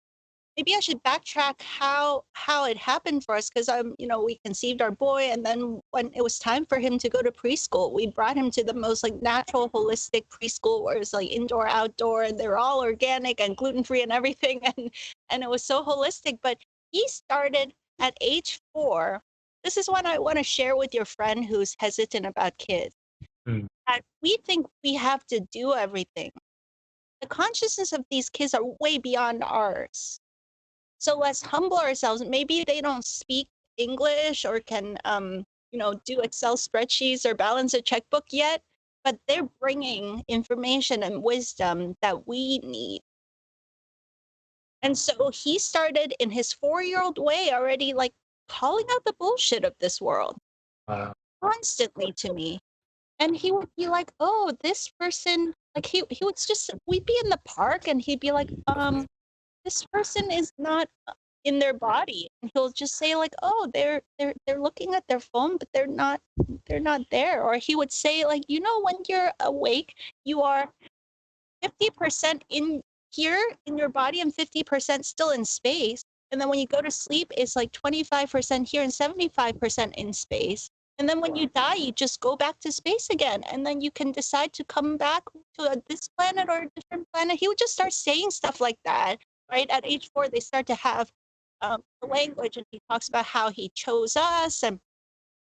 Maybe I should backtrack how it happened for us, because we conceived our boy, and then when it was time for him to go to preschool, we brought him to the most like natural, holistic preschool where it's like indoor, outdoor, and they're all organic and gluten-free and everything, and it was so holistic. But he started at age 4. This is what I want to share with your friend who's hesitant about kids. That we think we have to do everything. The consciousness of these kids are way beyond ours. So let's humble ourselves. Maybe they don't speak English or can, do Excel spreadsheets or balance a checkbook yet, but they're bringing information and wisdom that we need. And so he started in his 4-year-old way already, like calling out the bullshit of this world. Wow. Constantly to me. And he would be like, oh, this person, like he would we'd be in the park and he'd be like, this person is not in their body, and he'll just say like, oh, they're looking at their phone, but they're not there. Or he would say like, when you're awake, you are 50% in here in your body and 50% still in space, and then when you go to sleep, it's like 25% here and 75% in space. And then when you die, you just go back to space again, and then you can decide to come back to this planet or a different planet. He would just start saying stuff like that. Right at age 4, they start to have the language, and he talks about how he chose us, and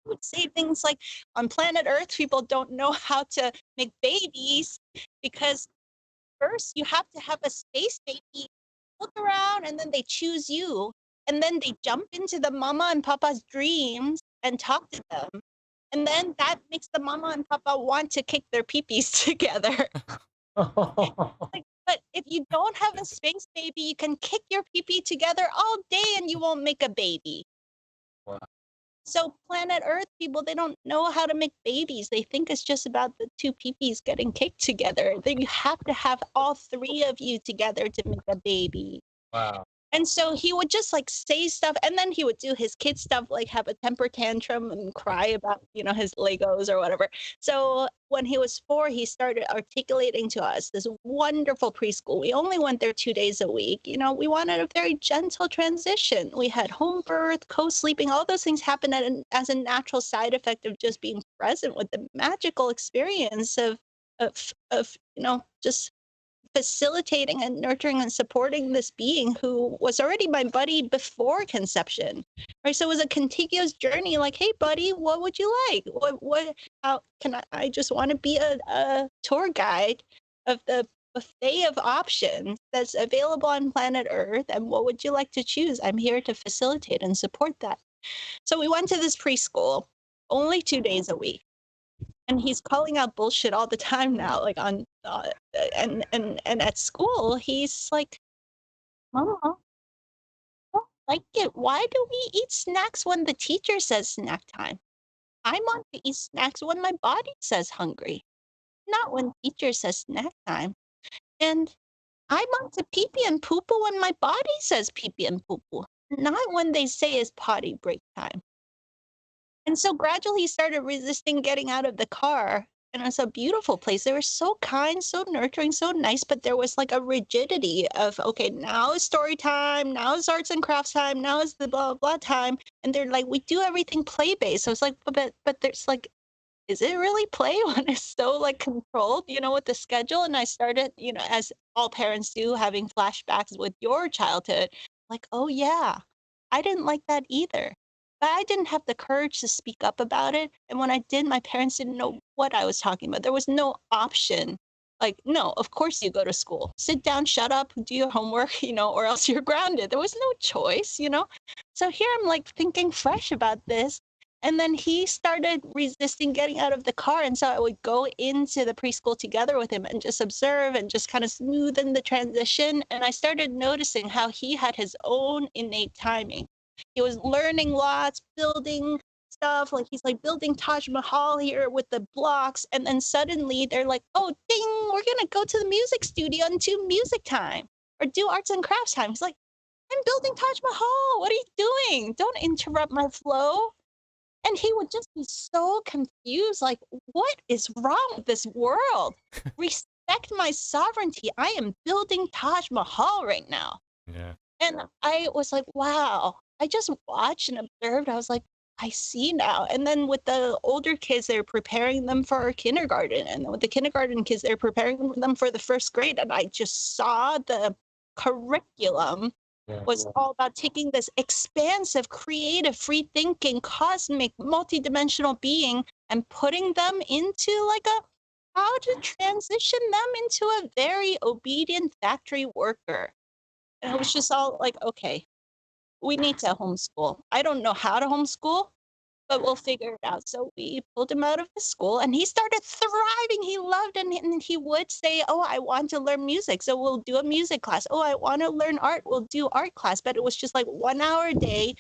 he would say things like, on planet Earth, people don't know how to make babies because first you have to have a space baby, look around, and then they choose you, and then they jump into the mama and papa's dreams and talk to them, and then that makes the mama and papa want to kick their peepees together. But if you don't have a space baby, you can kick your pee-pee together all day and you won't make a baby. Wow. So planet Earth people, they don't know how to make babies. They think it's just about the 2 pee-pees getting kicked together. Then you have to have all 3 of you together to make a baby. Wow. And so he would just like say stuff, and then he would do his kid stuff, like have a temper tantrum and cry about, his Legos or whatever. So when he was 4, he started articulating to us this wonderful preschool. We only went there 2 days a week. We wanted a very gentle transition. We had home birth, co-sleeping, all those things happen as a natural side effect of just being present with the magical experience of just facilitating and nurturing and supporting this being who was already my buddy before conception, right? So it was a contiguous journey. Like, hey, buddy, what would you like? How can I just want to be a tour guide of the buffet of options that's available on planet Earth, and what would you like to choose? I'm here to facilitate and support that. So we went to this preschool only 2 days a week. And he's calling out bullshit all the time now, like on and at school, he's like, Mama, I don't like it. Why do we eat snacks when the teacher says snack time? I want to eat snacks when my body says hungry. not when teacher says snack time. And I want to pee pee and poo poo when my body says pee pee and poo poo, not when they say it's potty break time. And so gradually he started resisting getting out of the car. And it's a beautiful place. They were so kind, so nurturing, so nice, but there was like a rigidity of, okay, now is story time, now is arts and crafts time, now is the blah blah time. And they're like, we do everything play based. So it's like, but there's like, is it really play when it's so like controlled, with the schedule? And I started, as all parents do, having flashbacks with your childhood, like, oh yeah, I didn't like that either. But I didn't have the courage to speak up about it. And when I did, my parents didn't know what I was talking about. There was no option. Like, no, of course you go to school. Sit down, shut up, do your homework, or else you're grounded. There was no choice. So here I'm like thinking fresh about this. And then he started resisting getting out of the car. And so I would go into the preschool together with him and just observe and just kind of smoothen the transition. And I started noticing how he had his own innate timing. He was learning lots, building stuff. Like he's like building Taj Mahal here with the blocks. And then suddenly they're like, oh, ding, we're going to go to the music studio and do music time or do arts and crafts time. He's like, I'm building Taj Mahal. What are you doing? Don't interrupt my flow. And he would just be so confused, like, what is wrong with this world? Respect my sovereignty. I am building Taj Mahal right now. Yeah. And I was like, wow. I just watched and observed. I was like, I see now. And then with the older kids, they're preparing them for kindergarten. And with the kindergarten kids, they're preparing them for the first grade. And I just saw the curriculum was all about taking this expansive, creative, free-thinking, cosmic, multidimensional being and putting them into like how to transition them into a very obedient factory worker. And it was just all like, okay, we need to homeschool. I don't know how to homeschool, but we'll figure it out. So we pulled him out of the school and he started thriving. He loved it. And he would say, oh, I want to learn music. So we'll do a music class. Oh, I want to learn art. We'll do art class. But it was just like 1 hour a day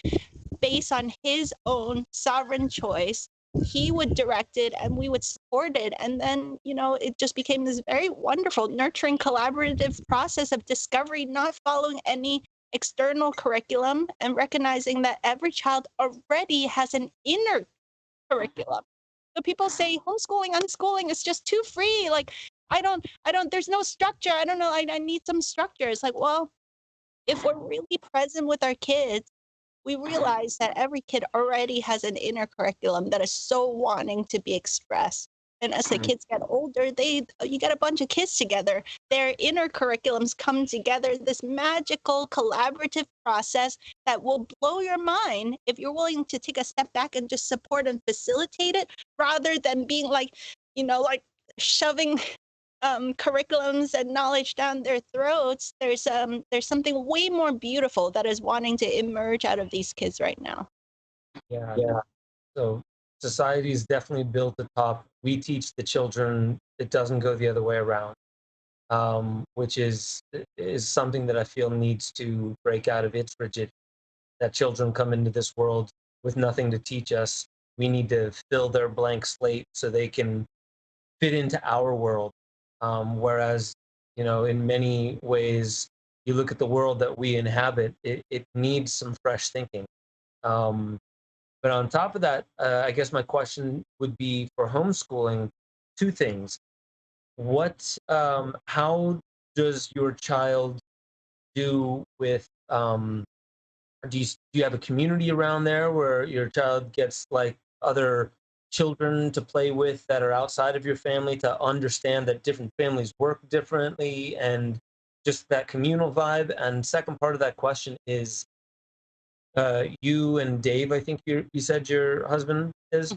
based on his own sovereign choice. He would direct it and we would support it. And then, it just became this very wonderful, nurturing, collaborative process of discovery, not following any external curriculum and recognizing that every child already has an inner curriculum. So people say homeschooling, unschooling is just too free. Like, I don't, there's no structure. I don't know. I need some structure. It's like, well, if we're really present with our kids, we realize that every kid already has an inner curriculum that is so wanting to be expressed. And as the kids get older, you get a bunch of kids together. Their inner curriculums come together, this magical collaborative process that will blow your mind if you're willing to take a step back and just support and facilitate it, rather than being like, like shoving curriculums and knowledge down their throats. There's something way more beautiful that is wanting to emerge out of these kids right now. Yeah. So society is definitely built atop. We teach the children. It doesn't go the other way around, which is something that I feel needs to break out of its rigidity. That children come into this world with nothing to teach us. We need to fill their blank slate so they can fit into our world. Whereas, in many ways, you look at the world that we inhabit, it needs some fresh thinking. But on top of that, I guess my question would be for homeschooling, two things. How does your child do with, do you have a community around there where your child gets like other children to play with that are outside of your family, to understand that different families work differently and just that communal vibe? And second part of that question is, you and Dave, I think you said your husband is,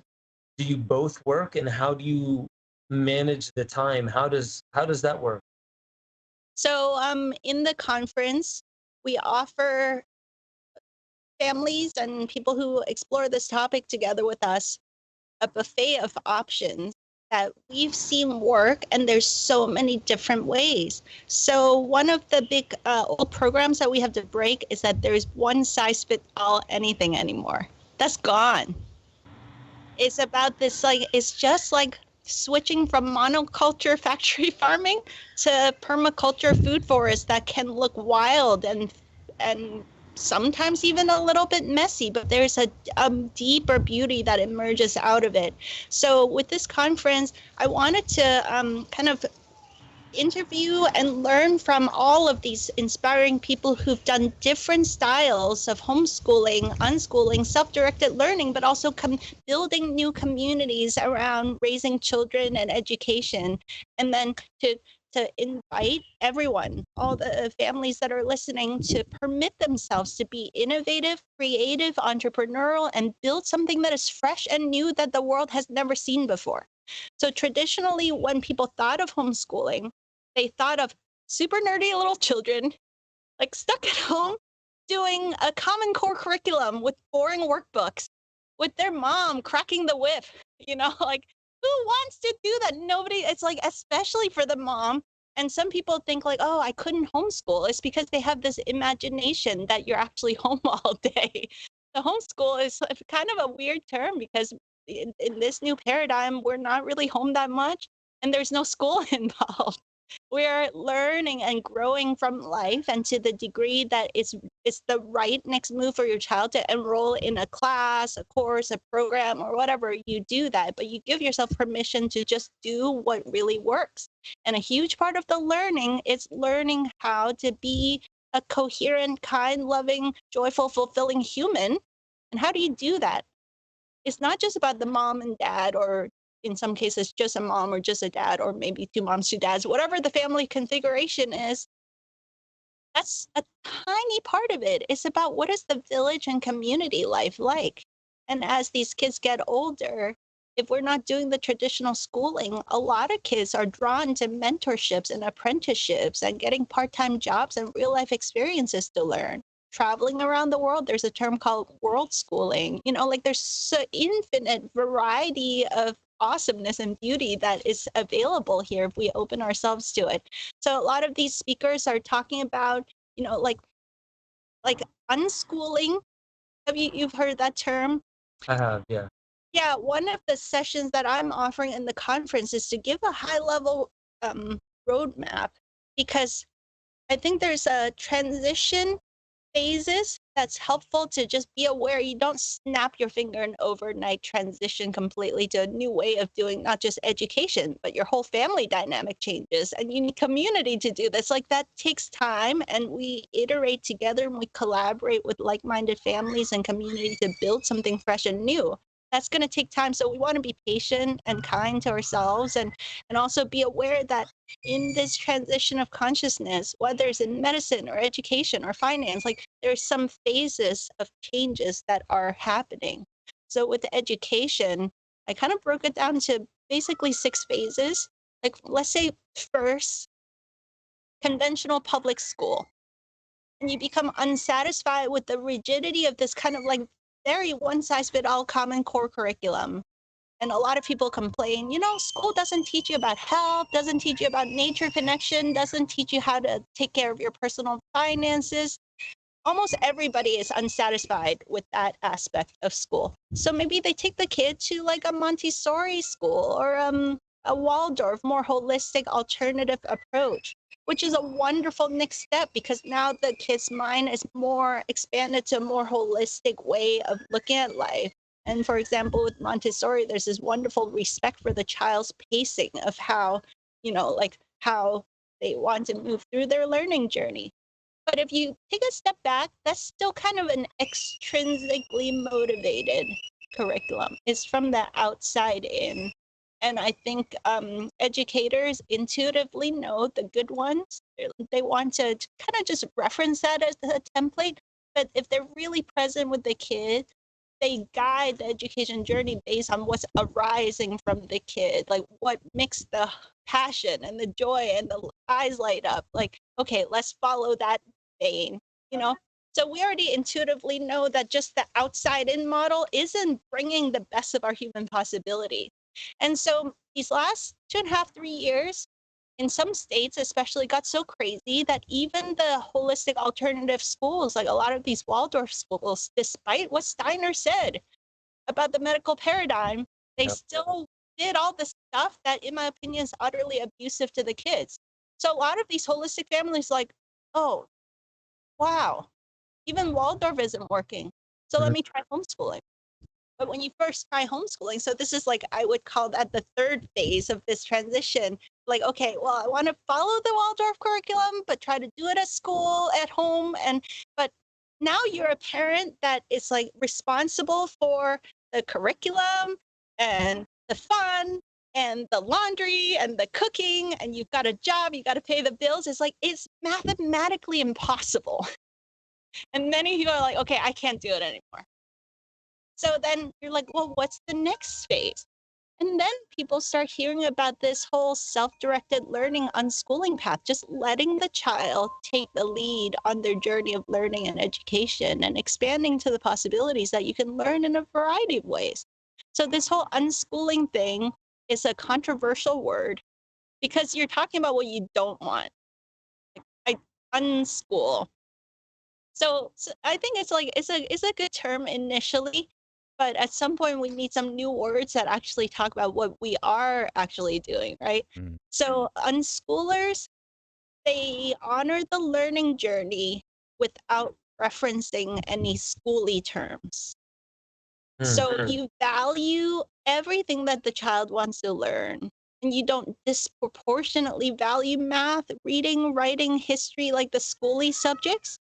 do you both work, and how do you manage the time? How does that work? So in the conference, we offer families and people who explore this topic together with us a buffet of options that we've seen work, and there's so many different ways. So one of the big old programs that we have to break is that there's one size fits all anything anymore. That's gone. It's about this, like, it's just like switching from monoculture factory farming to permaculture food forests that can look wild and sometimes even a little bit messy, but there's a deeper beauty that emerges out of it. So with this conference, I wanted to kind of interview and learn from all of these inspiring people who've done different styles of homeschooling, unschooling, self-directed learning, but also building new communities around raising children and education. And then to invite everyone, all the families that are listening, to permit themselves to be innovative, creative, entrepreneurial, and build something that is fresh and new that the world has never seen before. So traditionally, when people thought of homeschooling, they thought of super nerdy little children, like stuck at home, doing a Common Core curriculum with boring workbooks, with their mom cracking the whip, like who wants to do that? Nobody, it's like, especially for the mom. And some people think like, oh, I couldn't homeschool. It's because they have this imagination that you're actually home all day. The homeschool is kind of a weird term because in this new paradigm, we're not really home that much and there's no school involved. We're learning and growing from life, and to the degree that it's the right next move for your child to enroll in a class, a course, a program, or whatever, you do that, but you give yourself permission to just do what really works. And a huge part of the learning is learning how to be a coherent, kind, loving, joyful, fulfilling human. And how do you do that? It's not just about the mom and dad, or in some cases just a mom or just a dad, or maybe two moms, two dads, whatever the family configuration is. That's a tiny part of it. It's about what is the village and community life like. And as these kids get older, if we're not doing the traditional schooling, a lot of kids are drawn to mentorships and apprenticeships and getting part-time jobs and real life experiences to learn. Traveling around the world, there's a term called world schooling. Like there's so infinite variety of awesomeness and beauty that is available here if we open ourselves to it. So a lot of these speakers are talking about, like unschooling. You've heard that term? I have, yeah. Yeah, one of the sessions that I'm offering in the conference is to give a high level roadmap, because I think there's a transition phases that's helpful to just be aware. You don't snap your finger and overnight transition completely to a new way of doing not just education, but your whole family dynamic changes, and you need community to do this. Like that takes time, and we iterate together and we collaborate with like-minded families and community to build something fresh and new. That's going to take time. So we want to be patient and kind to ourselves, and also be aware that in this transition of consciousness, whether it's in medicine or education or finance, like there's some phases of changes that are happening. So with the education, I kind of broke it down to basically 6 phases. Like let's say first, conventional public school. And you become unsatisfied with the rigidity of this kind of like very one-size-fits-all Common Core curriculum. And a lot of people complain, school doesn't teach you about health, doesn't teach you about nature connection, doesn't teach you how to take care of your personal finances. Almost everybody is unsatisfied with that aspect of school. So maybe they take the kid to like a Montessori school or a Waldorf, more holistic alternative approach, which is a wonderful next step, because now the kid's mind is more expanded to a more holistic way of looking at life. And for example, with Montessori, there's this wonderful respect for the child's pacing of how, like how they want to move through their learning journey. But if you take a step back, that's still kind of an extrinsically motivated curriculum. It's from the outside in. And I think educators intuitively know the good ones. They want to kind of just reference that as a template. But if they're really present with the kid, they guide the education journey based on what's arising from the kid, like what makes the passion and the joy and the eyes light up. Like, okay, let's follow that vein, So we already intuitively know that just the outside in model isn't bringing the best of our human possibility. And so these last 2.5, 3 years, in some states especially, got so crazy that even the holistic alternative schools, like a lot of these Waldorf schools, despite what Steiner said about the medical paradigm, they still did all the stuff that, in my opinion, is utterly abusive to the kids. So a lot of these holistic families like, oh, wow, even Waldorf isn't working. So let Mhm. me try homeschooling. But when you first try homeschooling, so this is like, I would call that the third phase of this transition. Like, okay, well, I want to follow the Waldorf curriculum, but try to do it at school, at home. But now you're a parent that is like responsible for the curriculum and the fun and the laundry and the cooking, and you've got a job, you got to pay the bills. It's like, it's mathematically impossible. And many people are like, okay, I can't do it anymore. So then you're like, well, what's the next phase? And then people start hearing about this whole self-directed learning unschooling path, just letting the child take the lead on their journey of learning and education and expanding to the possibilities that you can learn in a variety of ways. So this whole unschooling thing is a controversial word because you're talking about what you don't want. Like unschool. So I think it's like it's a good term initially, but at some point we need some new words that actually talk about what we are actually doing, right? Mm. So unschoolers, they honor the learning journey without referencing any schooly terms. So you value everything that the child wants to learn, and you don't disproportionately value math, reading, writing, history, like the schooly subjects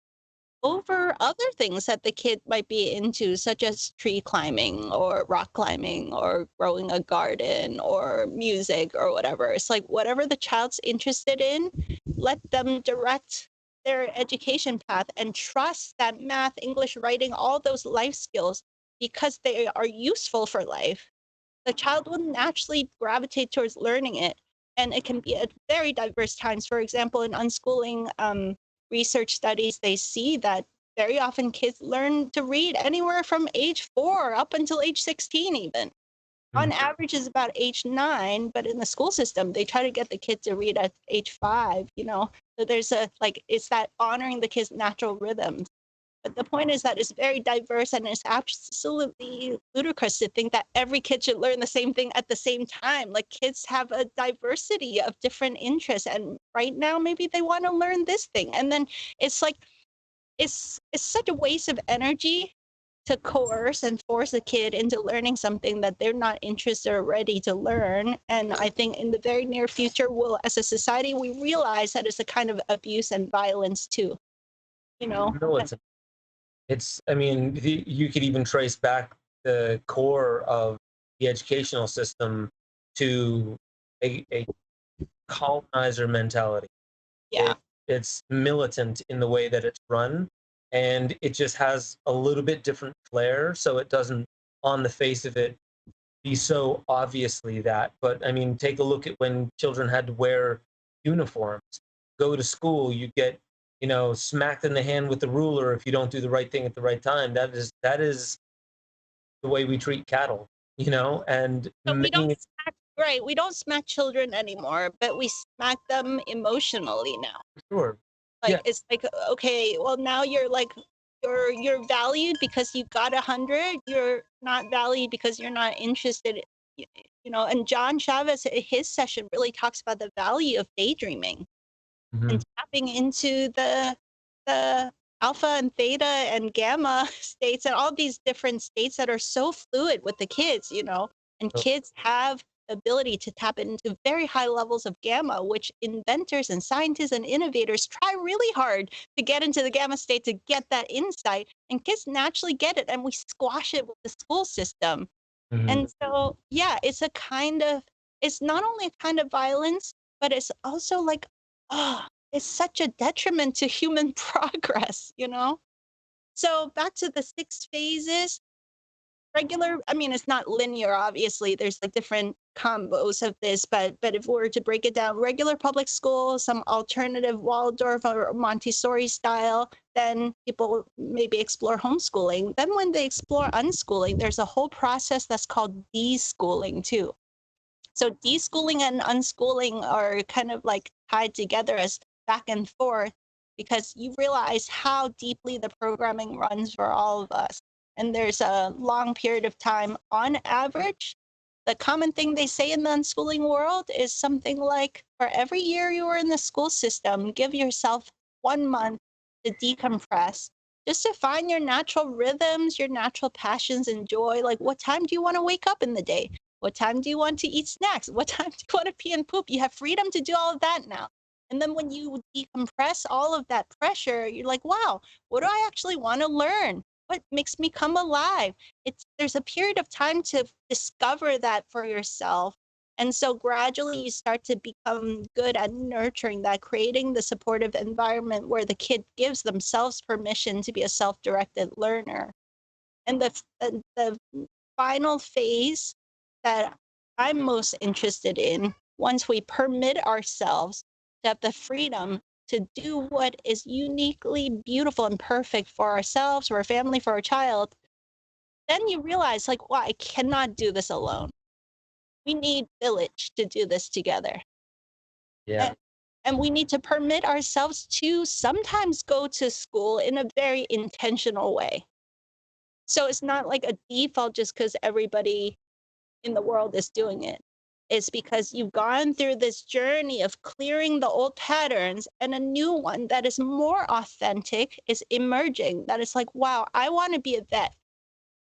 over other things that the kid might be into, such as tree climbing or rock climbing or growing a garden or music or whatever. It's like whatever the child's interested in, let them direct their education path and trust that math, English, writing, all those life skills, because they are useful for life, the child will naturally gravitate towards learning it. And it can be at very diverse times. For example, in unschooling research studies, they see that very often kids learn to read anywhere from age 4 up until age 16 even. On average is about age 9, but in the school system, they try to get the kid to read at age 5, you know? So there's it's that honoring the kid's natural rhythms. But the point is that it's very diverse, and it's absolutely ludicrous to think that every kid should learn the same thing at the same time. Like kids have a diversity of different interests, and right now maybe they want to learn this thing. And then it's like it's such a waste of energy to coerce and force a kid into learning something that they're not interested or ready to learn. And I think in the very near future, we'll, as a society, we realize that it's a kind of abuse and violence too. You know, No, it's I mean, you could even trace back the core of the educational system to a colonizer mentality. yeah. It's militant in the way that it's run, and it just has a little bit different flair, so it doesn't, on the face of it, be so obviously that. But I mean, take a look at when children had to wear uniforms, go to school, you get, smacked in the hand with the ruler if you don't do the right thing at the right time. That is the way we treat cattle, and So we don't many. smack, right? We don't smack children anymore, but we smack them emotionally now. Sure. Yeah. Like it's like, okay, well now you're like you're valued because you got 100. You're not valued because you're not interested. You know, and John Chavez, his session really talks about the value of daydreaming Mhm. and tapping into the alpha and theta and gamma states and all these different states that are so fluid with the kids, you know, and So, kids have the ability to tap into very high levels of gamma, which inventors and scientists and innovators try really hard to get into the gamma state to get that insight, and kids naturally get it, and we squash it with the school system. mhm. And so, yeah, it's not only a kind of violence, but it's also like, oh, it's such a detriment to human progress, you know? So back to the 6 phases, I mean, it's not linear, obviously. There's like different combos of this, but if we were to break it down, regular public school, some alternative Waldorf or Montessori style, then people maybe explore homeschooling. Then when they explore unschooling, there's a whole process that's called deschooling too. So deschooling and unschooling are kind of like tied together as back and forth, because you realize how deeply the programming runs for all of us. And there's a long period of time, on average, the common thing they say in the unschooling world is something like, for every year you were in the school system, give yourself 1 month to decompress, just to find your natural rhythms, your natural passions and joy. Like, what time do you want to wake up in the day? What time do you want to eat snacks? What time do you want to pee and poop? You have freedom to do all of that now. And then when you decompress all of that pressure, you're like, wow, what do I actually want to learn? What makes me come alive? There's a period of time to discover that for yourself. And so gradually you start to become good at nurturing that, creating the supportive environment where the kid gives themselves permission to be a self-directed learner. And the final phase that I'm most interested in, once we permit ourselves to have the freedom to do what is uniquely beautiful and perfect for ourselves, for our family, for our child, then you realize, like, wow, I cannot do this alone. We need village to do this together. Yeah. And we need to permit ourselves to sometimes go to school in a very intentional way. So it's not like a default just because everybody in the world is doing it. It's because you've gone through this journey of clearing the old patterns, and a new one that is more authentic is emerging. That is like, wow, I want to be a vet.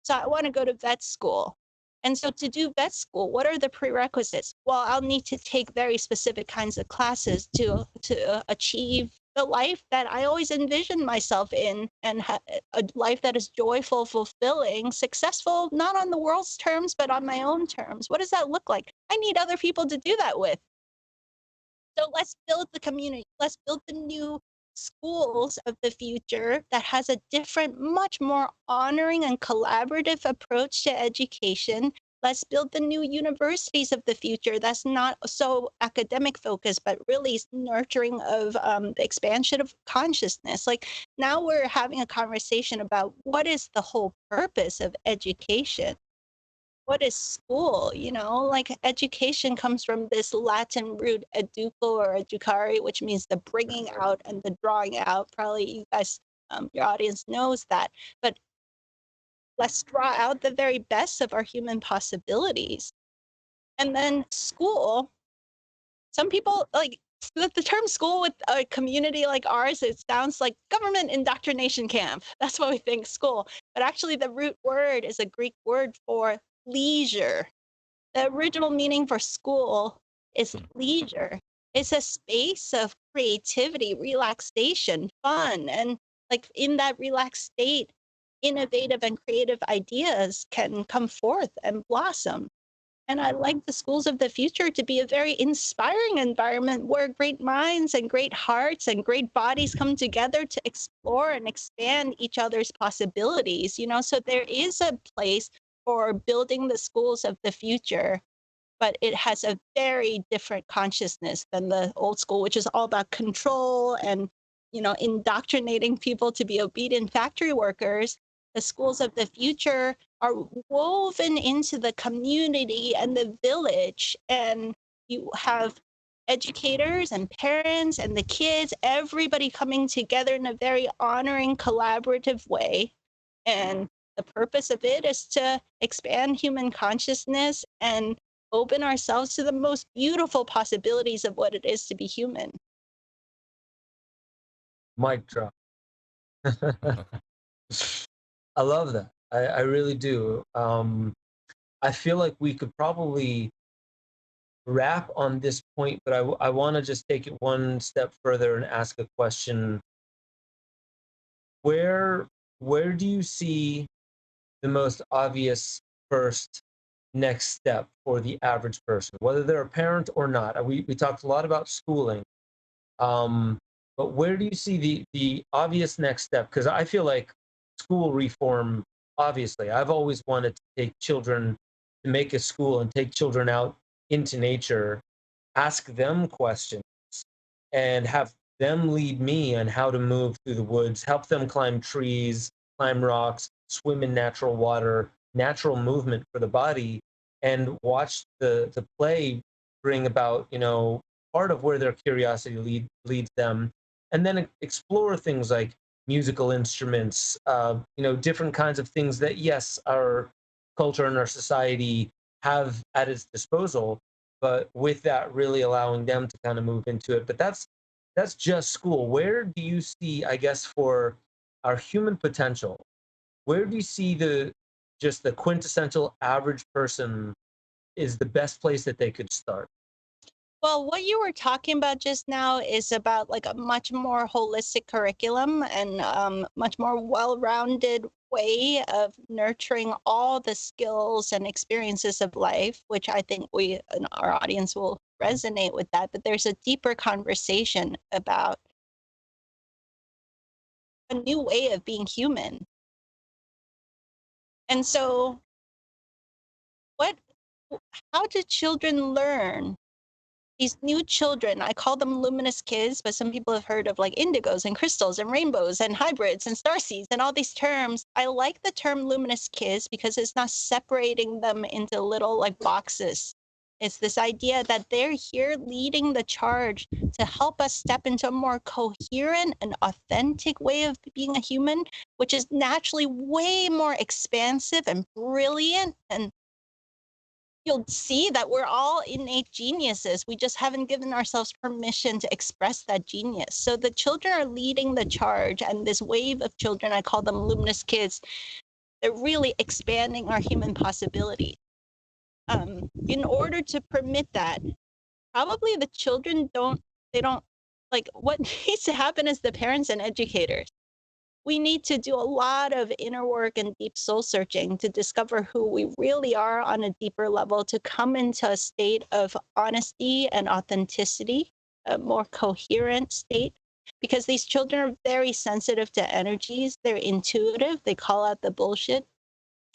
So I want to go to vet school. And so to do vet school, what are the prerequisites? Well, I'll need to take very specific kinds of classes to achieve the life that I always envisioned myself in, and a life that is joyful, fulfilling, successful, not on the world's terms, but on my own terms. What does that look like? I need other people to do that with. So let's build the community. Let's build the new schools of the future that has a different, much more honoring and collaborative approach to education. Let's build the new universities of the future that's not so academic focused, but really nurturing of the expansion of consciousness. Like, now we're having a conversation about what is the whole purpose of education. What is school? Like, education comes from this Latin root educo or educare, which means the bringing out and the drawing out. Probably you guys, your audience knows that. But let's draw out the very best of our human possibilities. And then school, some people like the term school with a community like ours, it sounds like government indoctrination camp. That's what we think school. But actually, the root word is a Greek word for leisure. The original meaning for school is leisure. It's a space of creativity, relaxation, fun. And like, in that relaxed state, innovative and creative ideas can come forth and blossom. And I like the schools of the future to be a very inspiring environment where great minds and great hearts and great bodies come together to explore and expand each other's possibilities. So there is a place for building the schools of the future, but it has a very different consciousness than the old school, which is all about control and, indoctrinating people to be obedient factory workers. The schools of the future are woven into the community and the village, and you have educators and parents and the kids, everybody coming together in a very honoring, collaborative way. And the purpose of it is to expand human consciousness and open ourselves to the most beautiful possibilities of what it is to be human. Mic drop. I love that. I really do. I feel like we could probably wrap on this point, but I want to just take it one step further and ask a question. Where do you see the most obvious first next step for the average person, whether they're a parent or not? We talked a lot about schooling, but where do you see the obvious next step? Because I feel like school reform, obviously, I've always wanted to take children, to make a school and take children out into nature, ask them questions, and have them lead me on how to move through the woods, help them climb trees, climb rocks, swim in natural water, natural movement for the body, and watch the play bring about, part of where their curiosity leads them, and then explore things like musical instruments, different kinds of things that, yes, our culture and our society have at its disposal, but with that really allowing them to kind of move into it. But that's just school. Where do you see, I guess, for our human potential, where do you see the quintessential average person is the best place that they could start? Well, what you were talking about just now is about like a much more holistic curriculum and much more well-rounded way of nurturing all the skills and experiences of life, which I think we and our audience will resonate with that. But there's a deeper conversation about a new way of being human. And so, what? How do children learn? These new children, I call them luminous kids, but some people have heard of like indigos and crystals and rainbows and hybrids and starseeds and all these terms. I like the term luminous kids because it's not separating them into little like boxes. It's this idea that they're here leading the charge to help us step into a more coherent and authentic way of being a human, which is naturally way more expansive and brilliant, and you'll see that we're all innate geniuses. We just haven't given ourselves permission to express that genius. So the children are leading the charge, and this wave of children, I call them luminous kids, they're really expanding our human possibility. In order to permit that, probably the children they don't, like, what needs to happen is the parents and educators. We need to do a lot of inner work and deep soul searching to discover who we really are on a deeper level, to come into a state of honesty and authenticity, a more coherent state, because these children are very sensitive to energies. They're intuitive. They call out the bullshit.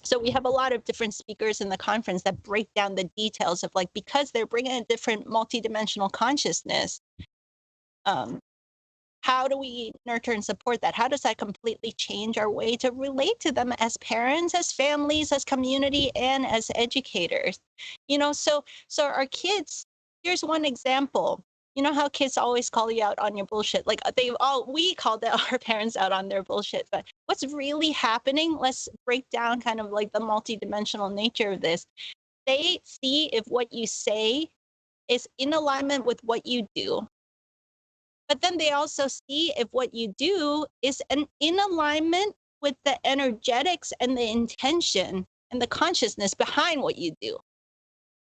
So we have a lot of different speakers in the conference that break down the details of, like, because they're bringing a different multidimensional consciousness, how do we nurture and support that? How does that completely change our way to relate to them as parents, as families, as community, and as educators? So our kids, here's one example. You know how kids always call you out on your bullshit? Like we called our parents out on their bullshit, but what's really happening? Let's break down kind of like the multidimensional nature of this. They see if what you say is in alignment with what you do. But then they also see if what you do is in alignment with the energetics and the intention and the consciousness behind what you do.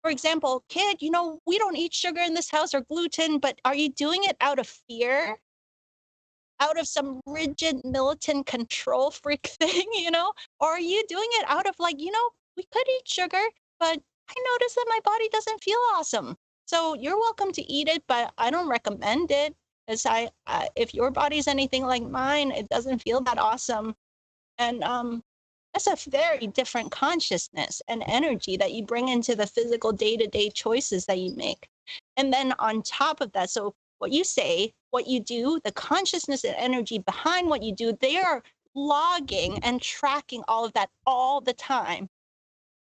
For example, kid, we don't eat sugar in this house or gluten, but are you doing it out of fear? Out of some rigid militant control freak thing, Or are you doing it out of like, we could eat sugar, but I noticed that my body doesn't feel awesome. So you're welcome to eat it, but I don't recommend it. As if your body's anything like mine, it doesn't feel that awesome. And that's a very different consciousness and energy that you bring into the physical day-to-day choices that you make. And then on top of that, so what you say, what you do, the consciousness and energy behind what you do, they are logging and tracking all of that all the time.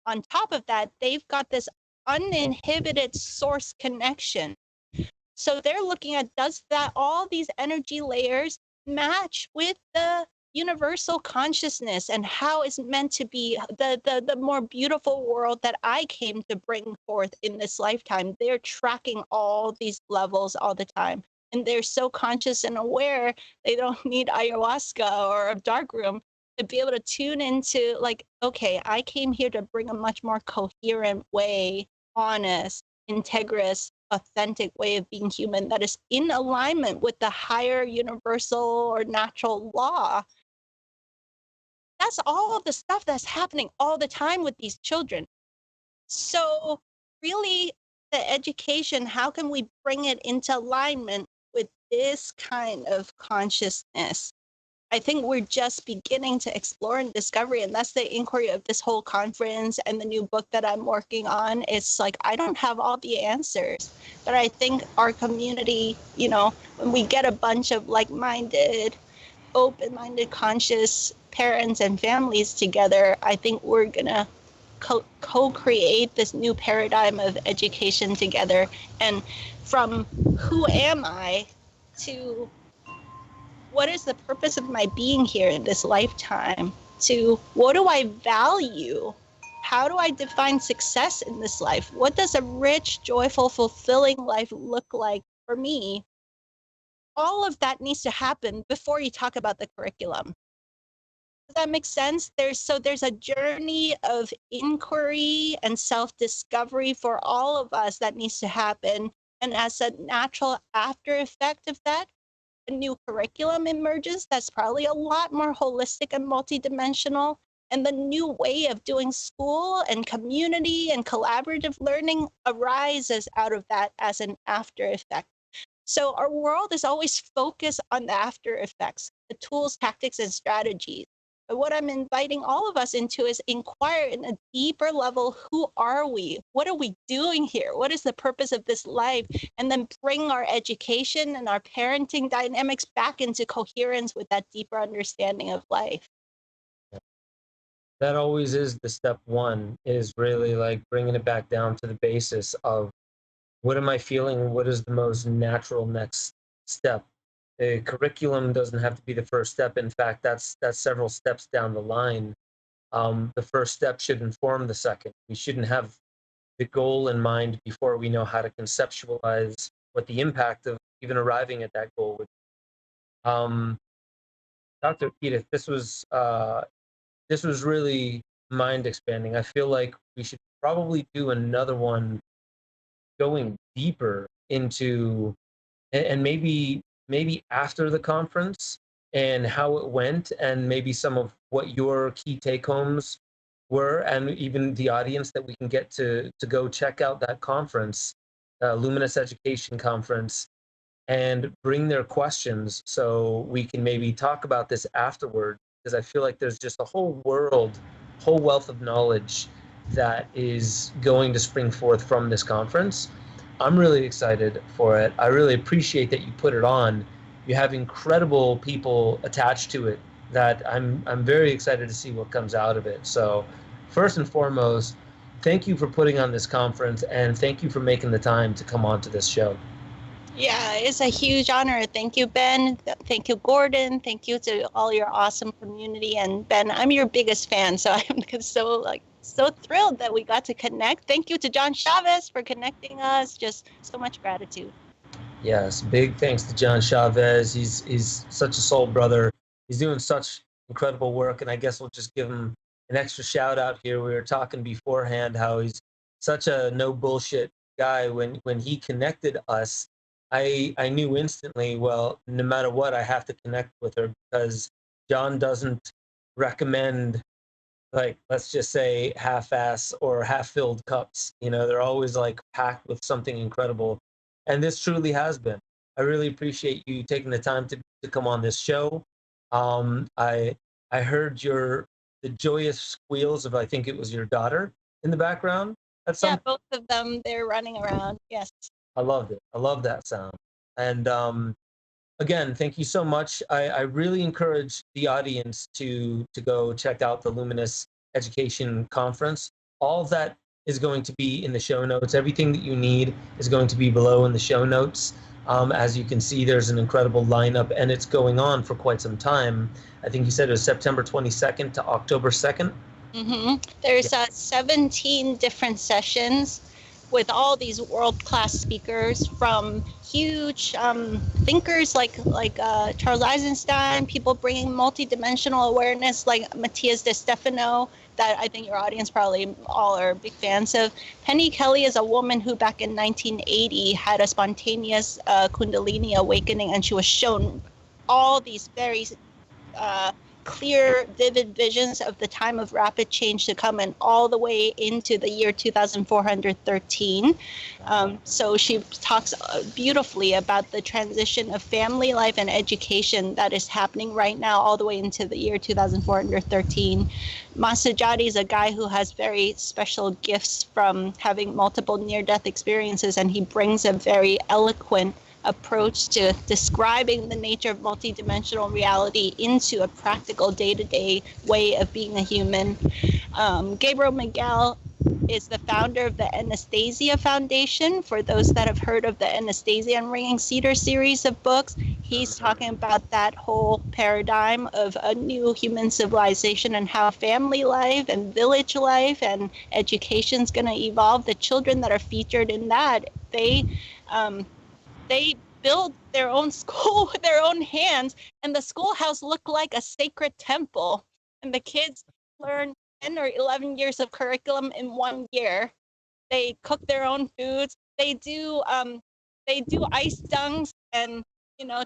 On top of that, they've got this uninhibited source connection. So they're looking at, does that all these energy layers match with the universal consciousness and how it's meant to be the more beautiful world that I came to bring forth in this lifetime? They're tracking all these levels all the time. And they're so conscious and aware, they don't need ayahuasca or a dark room to be able to tune into, like, okay, I came here to bring a much more coherent way, honest, integrous, authentic way of being human that is in alignment with the higher universal or natural law. That's all of the stuff that's happening all the time with these children. So really, the education, how can we bring it into alignment with this kind of consciousness? I think we're just beginning to explore and discover, and that's the inquiry of this whole conference and the new book that I'm working on. It's like, I don't have all the answers, but I think our community, when we get a bunch of like-minded, open-minded, conscious parents and families together, I think we're going to co-create this new paradigm of education together. And from who am I to what is the purpose of my being here in this lifetime, to what do I value How do I define success in this life? What does a rich, joyful, fulfilling life look like for me? All of that needs to happen before you talk about the curriculum. Does that make sense? There's a journey of inquiry and self-discovery for all of us that needs to happen. And as a natural after effect of that, a new curriculum emerges that's probably a lot more holistic and multidimensional. And the new way of doing school and community and collaborative learning arises out of that as an after effect. So our world is always focused on the after effects, the tools, tactics, and strategies. But what I'm inviting all of us into is inquire in a deeper level, who are we? What are we doing here? What is the purpose of this life? And then bring our education and our parenting dynamics back into coherence with that deeper understanding of life. That always is the step one, is really like bringing it back down to the basis of what am I feeling? What is the most natural next step? The curriculum doesn't have to be the first step. In fact, that's several steps down the line. The first step should inform the second. We shouldn't have the goal in mind before we know how to conceptualize what the impact of even arriving at that goal would be. Dr. Edith, this was really mind expanding. I feel like we should probably do another one going deeper into, and maybe after the conference and how it went, and maybe some of what your key take homes were, and even the audience that we can get to go check out that conference, Luminous Education Conference, and bring their questions so we can maybe talk about this afterward, because I feel like there's just a whole wealth of knowledge that is going to spring forth from this conference. I'm really excited for it. I really appreciate that you put it on. You have incredible people attached to it that I'm very excited to see what comes out of it. So first and foremost, thank you for putting on this conference, and thank you for making the time to come on to this show. Yeah, it's a huge honor. Thank you, Ben. Thank you, Gordon. Thank you to all your awesome community. And Ben, I'm your biggest fan, so I'm so thrilled that we got to connect. Thank you to John Chavez for connecting us. Just so much gratitude. Yes, big thanks to John Chavez. He's such a soul brother. He's doing such incredible work, and I guess we'll just give him an extra shout out here. We were talking beforehand how he's such a no bullshit guy. When he connected us, I knew instantly, well, no matter what, I have to connect with her, because John doesn't recommend, like, let's just say half-ass or half-filled cups. You know, they're always like packed with something incredible. And this truly has been. I really appreciate you taking the time to come on this show. I heard the joyous squeals of, I think it was your daughter in the background. Yeah, both of them, they're running around. Yes. I loved it. I love that sound. And again, thank you so much. I really encourage the audience to go check out the Luminous Education Conference. All of that is going to be in the show notes. Everything that you need is going to be below in the show notes. As you can see, there's an incredible lineup, and it's going on for quite some time. I think you said it was September 22nd to October 2nd. Mm-hmm. There's 17 different sessions with all these world-class speakers, from huge thinkers like Charles Eisenstein, people bringing multidimensional awareness like Matthias de Stefano, that I think your audience probably all are big fans of. Penny Kelly is a woman who back in 1980 had a spontaneous Kundalini awakening, and she was shown all these very clear, vivid visions of the time of rapid change to come, and all the way into the year 2413. So she talks beautifully about the transition of family life and education that is happening right now, all the way into the year 2413. Masajati is a guy who has very special gifts from having multiple near-death experiences, and he brings a very eloquent approach to describing the nature of multidimensional reality into a practical day-to-day way of being a human. Gabriel Miguel is the founder of the Anastasia Foundation. For those that have heard of the Anastasia and Ringing Cedar series of books, he's talking about that whole paradigm of a new human civilization and how family life and village life and education's going to evolve. The children that are featured in that, they build their own school with their own hands, and the schoolhouse looked like a sacred temple. And the kids learn 10 or 11 years of curriculum in 1 year. They cook their own foods. They do ice dunks and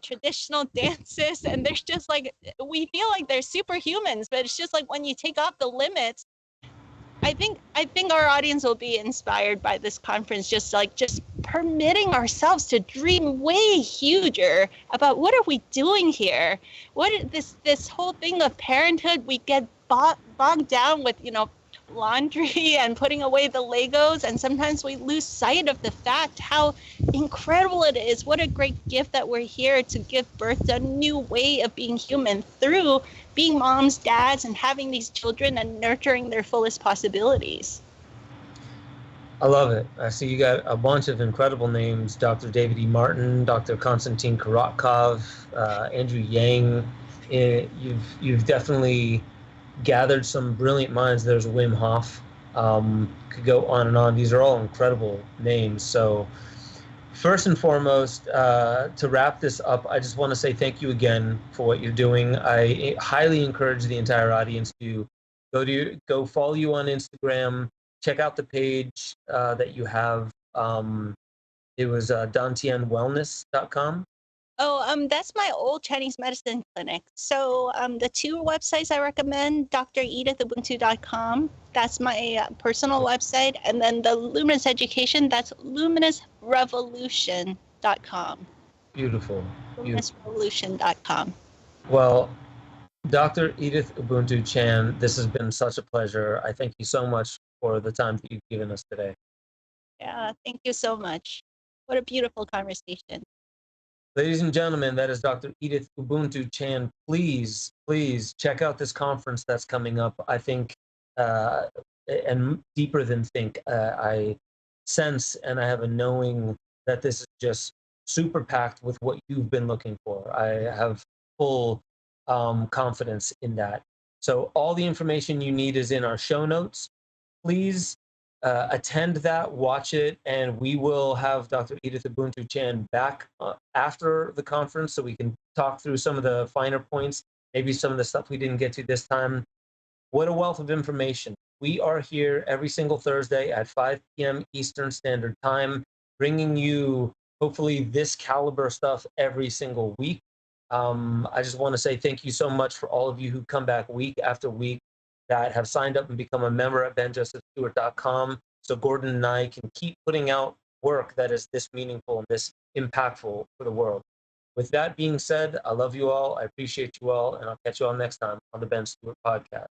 traditional dances. And there's just like, we feel like they're superhumans, but it's just like when you take off the limits. I think our audience will be inspired by this conference, just permitting ourselves to dream way huger about what are we doing here? What this whole thing of parenthood, we get bogged down with laundry and putting away the Legos, and sometimes we lose sight of the fact how incredible it is. What a great gift that we're here to give birth to a new way of being human through being moms, dads, and having these children and nurturing their fullest possibilities. I love it. I see you got a bunch of incredible names: Dr. David E. Martin, Dr. Konstantin Karatkov, Andrew Yang. You've definitely gathered some brilliant minds. There's Wim Hof. Could go on and on. These are all incredible names. So first and foremost, to wrap this up, I just want to say thank you again for what you're doing. I highly encourage the entire audience to go follow you on Instagram. Check out the page that you have. It was dantianwellness.com. Oh, that's my old Chinese medicine clinic. So the two websites I recommend, dredithubuntu.com. That's my personal website. And then the Luminous Education, that's luminousrevolution.com. Beautiful. Luminousrevolution.com. Well, Dr. Edith Ubuntu Chan, this has been such a pleasure. I thank you so much for the time that you've given us today. Yeah, thank you so much. What a beautiful conversation. Ladies and gentlemen, that is Dr. Edith Ubuntu Chan. Please check out this conference that's coming up. I think, and deeper than think, I sense and I have a knowing that this is just super packed with what you've been looking for. I have full confidence in that. So all the information you need is in our show notes. Please attend that, watch it, and we will have Dr. Edith Ubuntu Chan back after the conference so we can talk through some of the finer points, maybe some of the stuff we didn't get to this time. What a wealth of information. We are here every single Thursday at 5 p.m. Eastern Standard Time, bringing you hopefully this caliber stuff every single week. I just want to say thank you so much for all of you who come back week after week, that have signed up and become a member at benjosephstewart.com, so Gordon and I can keep putting out work that is this meaningful and this impactful for the world. With that being said, I love you all, I appreciate you all, and I'll catch you all next time on the Ben Stewart Podcast.